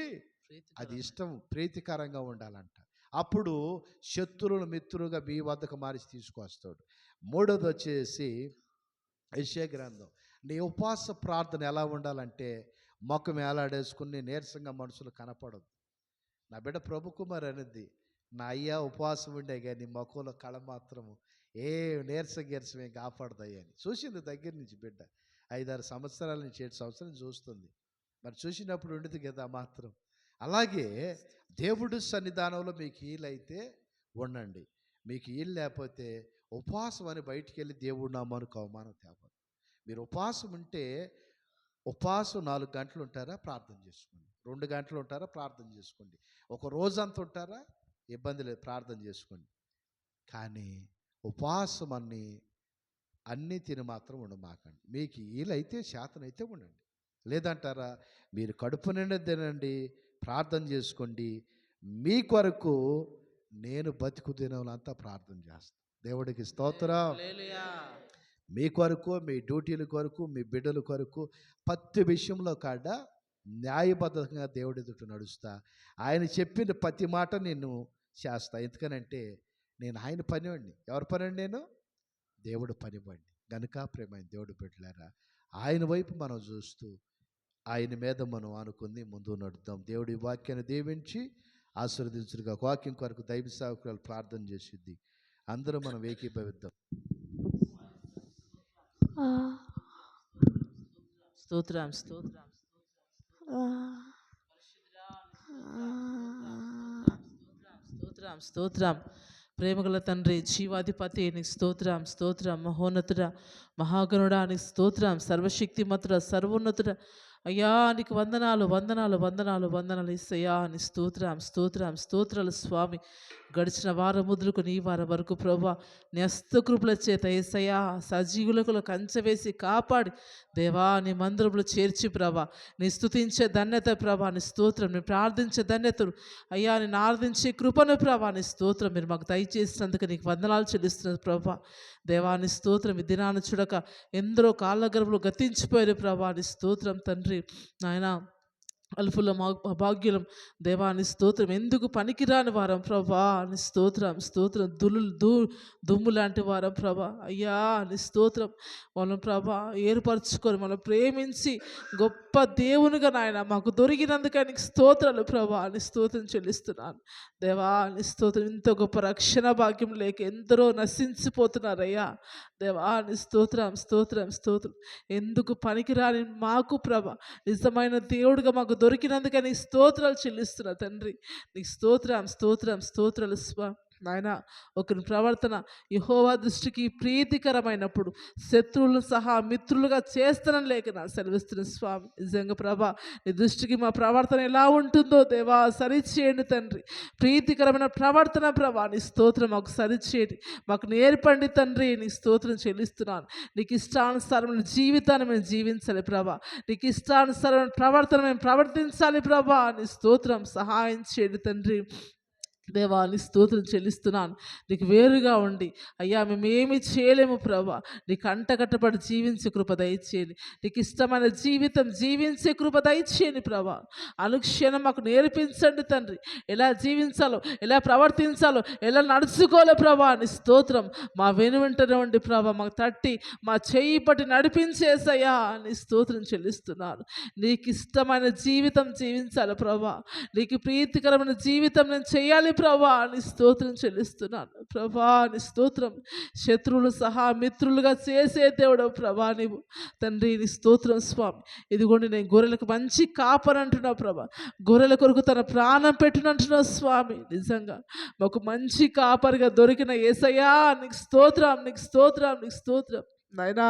అది ఇష్టం, ప్రీతికరంగా ఉండాలంట. అప్పుడు శత్రువులను మిత్రులుగా మీ వద్దకు మార్చి తీసుకొస్తాడు. 3వది వచ్చేసి యెషయా గ్రంథం. నీ ఉపవాస ప్రార్థన ఎలా ఉండాలంటే, మొఖం ఏలాడేసుకుని నీరసంగా మనుషులు కనపడదు. నా బిడ్డ ప్రభు కుమార్ అనేది, నా అయ్యా ఉపవాసం ఉండే కానీ మొఖంలో కళ మాత్రము ఏ నీరసం ఏం కాపాడదయ్యని చూసింది దగ్గర నుంచి. బిడ్డ 5-6 సంవత్సరాల నుంచి 7 సంవత్సరాలు చూస్తుంది. మరి చూసినప్పుడు ఉండదు కదా మాత్రం. అలాగే దేవుడు సన్నిధానంలో మీకు వీలైతే ఉండండి. మీకు వీలు లేకపోతే ఉపవాసం అని బయటికి వెళ్ళి దేవుడు నామానికి అవమానం తేవద్దు. మీరు ఉపవాసం ఉంటే, ఉపవాసం 4 గంటలు ఉంటారా, ప్రార్థన చేసుకోండి. 2 గంటలు ఉంటారా, ప్రార్థన చేసుకోండి. ఒక రోజంతా ఉంటారా, ఇబ్బంది లేదు, ప్రార్థన చేసుకోండి. కానీ ఉపవాసం అన్నీ తిని మాత్రం ఉండమాకండి. మీకు వీలైతే శాతనైతే ఉండండి. లేదంటారా, మీరు కడుపు నిండా తినండి, ప్రార్థన చేసుకోండి. మీ కొరకు నేను బతుకు దినములంతా ప్రార్థన చేస్తాను. దేవుడికి స్తోత్రం. మీ కొరకు, మీ డ్యూటీల కొరకు, మీ బిడ్డల కొరకు ప్రతి విషయంలో కాడ న్యాయబద్ధంగా దేవుడి ఎదుట నడుస్తా. ఆయన చెప్పిన ప్రతి మాట నేను చేస్తా. ఎందుకనంటే నేను ఆయన పనివాడిని. ఎవరి పని? నేను దేవుడు పనివాడిని. గనుక ప్రేమైన దేవుడు బిడ్డలారా, ఆయన వైపు మనం చూస్తూ ఆయన మీద మనం అనుకుంది ముందు నడుద్దాం. దేవుడి వాక్యాన్ని దీవించి ఆశీర్వదించుగా. వాక్యం కొరకు దైవ సేవకురాలు ప్రార్థన చేసిద్ది. అందరూ మనం ఏకీభవిద్దాం. స్తోత్రం స్తోత్రం స్తోత్రం స్తోత్రం. ప్రేమగల తండ్రి, జీవాధిపతి నీకు స్తోత్రం స్తోత్రం. మహోన్నతుడ, మహాగణుడా నీకు స్తోత్రం. సర్వశక్తిమంతుడ, సర్వోన్నతుడ, అయ్యా నీకు వందనాలు వందనాలు వందనాలు వందనాలు ఇస్తయ్యా నీ స్తోత్రం స్తోత్రం స్తోత్రాలు స్వామి. గడిచిన వారం ముద్రకు నీ వారం వరకు ప్రభా నీ హస్తకృపల చేత యేసయ్యా సజీవులకు కంచె వేసి కాపాడి దేవా నీ మందిరంలో చేర్చి ప్రభా నీ స్తుతించే ధన్యత ప్రభా నీ స్తోత్రం, నీ ప్రార్థించే ధన్యతలు అయ్యా నేను ఆరాధించే కృపను ప్రభా నీ స్తోత్రం మీరు మాకు దయచేసినందుకు నీకు వందనాలు చెల్లిస్తున్నారు ప్రభా. దేవా నీ స్తోత్రం ఈ దినాన్ని చూడక ఎందరో కాళ్ళ గర్భలు గతించిపోయారు ప్రభా నీ స్తోత్రం తండ్రి. నాయనా అల్పుల మా అభాగ్యులం దేవా నీ స్తోత్రం, ఎందుకు పనికిరాని వారం ప్రభా నీ స్తోత్రం స్తోత్రం, దుమ్ము లాంటి వారం ప్రభా అయ్యా నీ స్తోత్రం. మనం ప్రభా ఏర్పరచుకొని మనం ప్రేమించి గొప్ప దేవునిగా నాయన మాకు దొరికినందుకే నీకు స్తోత్రాలు ప్రభా నీ స్తోత్రం చెల్లిస్తున్నాను దేవా నీ స్తోత్రం. ఇంత గొప్ప రక్షణ భాగ్యం లేక ఎందరో నశించిపోతున్నారయ్యా దేవా నీ స్తోత్రం స్తోత్రం స్తోత్రం. ఎందుకు పనికిరాని మాకు ప్రభా నిజమైన దేవుడిగా మాకు దొరికినందుకే నీ స్తోత్రాలు చెల్లిస్తున్నా తండ్రి. నీకు స్తోత్రం స్తోత్రం స్తోత్రాలు నాయన. ఒకరి ప్రవర్తన యెహోవా దృష్టికి ప్రీతికరమైనప్పుడు శత్రువులను సహా మిత్రులుగా చేస్తానని లేక నా సెలవిస్తున్న స్వామి. నిజంగా ప్రభా నీ దృష్టికి మా ప్రవర్తన ఎలా ఉంటుందో దేవా సరిచేయండి తండ్రి. ప్రీతికరమైన ప్రవర్తన ప్రభా నీ స్తోత్రం మాకు సరిచేయండి, మాకు నేర్పండి తండ్రి. నీ స్తోత్రం చెల్లిస్తున్నాను. నీకు ఇష్టానుసారమైన జీవితాన్ని మేము జీవించాలి ప్రభా, నీకు ఇష్టానుసారమైన ప్రవర్తన మేము ప్రవర్తించాలి ప్రభా. నీ స్తోత్రం సహాయం చేయండి తండ్రి. దేవా నీ స్తోత్రం చెల్లిస్తున్నాను. నీకు వేరుగా ఉండి అయ్యా మేమేమి చేయలేము ప్రభా, నీకు అంటగట్టబడి జీవించే కృప దయచేయండి. నీకు ఇష్టమైన జీవితం జీవించే కృప దయచేయండి ప్రభా. అనుక్షణం మాకు నేర్పించండి తండ్రి, ఎలా జీవించాలో, ఎలా ప్రవర్తించాలో, ఎలా నడుచుకోవాలో ప్రభా. నీ స్తోత్రం మా వెనువెంటనే ఉండి ప్రభా మాకు తట్టి మా చెయ్యి పట్టి నడిపించేసయ్యా నీ స్తోత్రం చెల్లిస్తున్నాను. నీకు ఇష్టమైన జీవితం జీవించాలి ప్రభా, నీకు ప్రీతికరమైన జీవితం నేను చేయాలి ప్రభా. నీ స్తోత్రం చెల్లిస్తున్నాను ప్రభా. నీ స్తోత్రం. శత్రువులు సహా మిత్రులుగా చేసే దేవుడు ప్రభా నీవు తండ్రి. నీ స్తోత్రం స్వామి. ఇదిగోండి నేను గొర్రెలకు మంచి కాపరంటున్నావు ప్రభా, గొర్రెల కొరకు తన ప్రాణం పెట్టినంటున్నావు స్వామి. నిజంగా మాకు మంచి కాపరిగా దొరికిన యేసయ్యా నీకు స్తోత్రం నీకు స్తోత్రం నీకు స్తోత్రం నాయనా.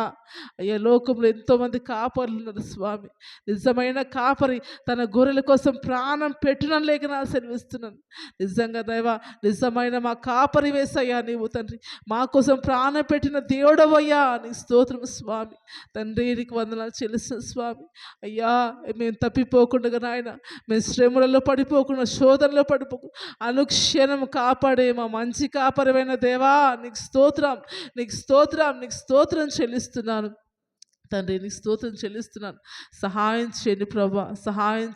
అయ్యా లోకంలో ఎంతోమంది కాపరులు ఉన్నారు స్వామి. నిజమైన కాపరి తన గొర్రెల కోసం ప్రాణం పెట్టిన లేక నా సెలవిస్తున్నాను. నిజంగా దైవా నిజమైన మా కాపరి వేసయ్యా నీవు తండ్రి, మా కోసం ప్రాణం పెట్టిన దేవుడవయ్యా నీ స్తోత్రం స్వామి. తండ్రి నీకు వందనాలు చెల్లిస్తాను స్వామి. అయ్యా మేము తప్పిపోకుండా నాయన, మేము శ్రమలలో పడిపోకుండా, శోధనలో పడిపోకుండా అనుక్షణం కాపాడే మా మంచి కాపరివైన దేవా నీకు స్తోత్రం నీకు స్తోత్రం నీకు స్తోత్రం చెల్లిస్తున్నాను తండ్రి. నీకు స్తోత్రం చెల్లిస్తున్నాను. సహాయం చేయండి ప్రభా, సహాయం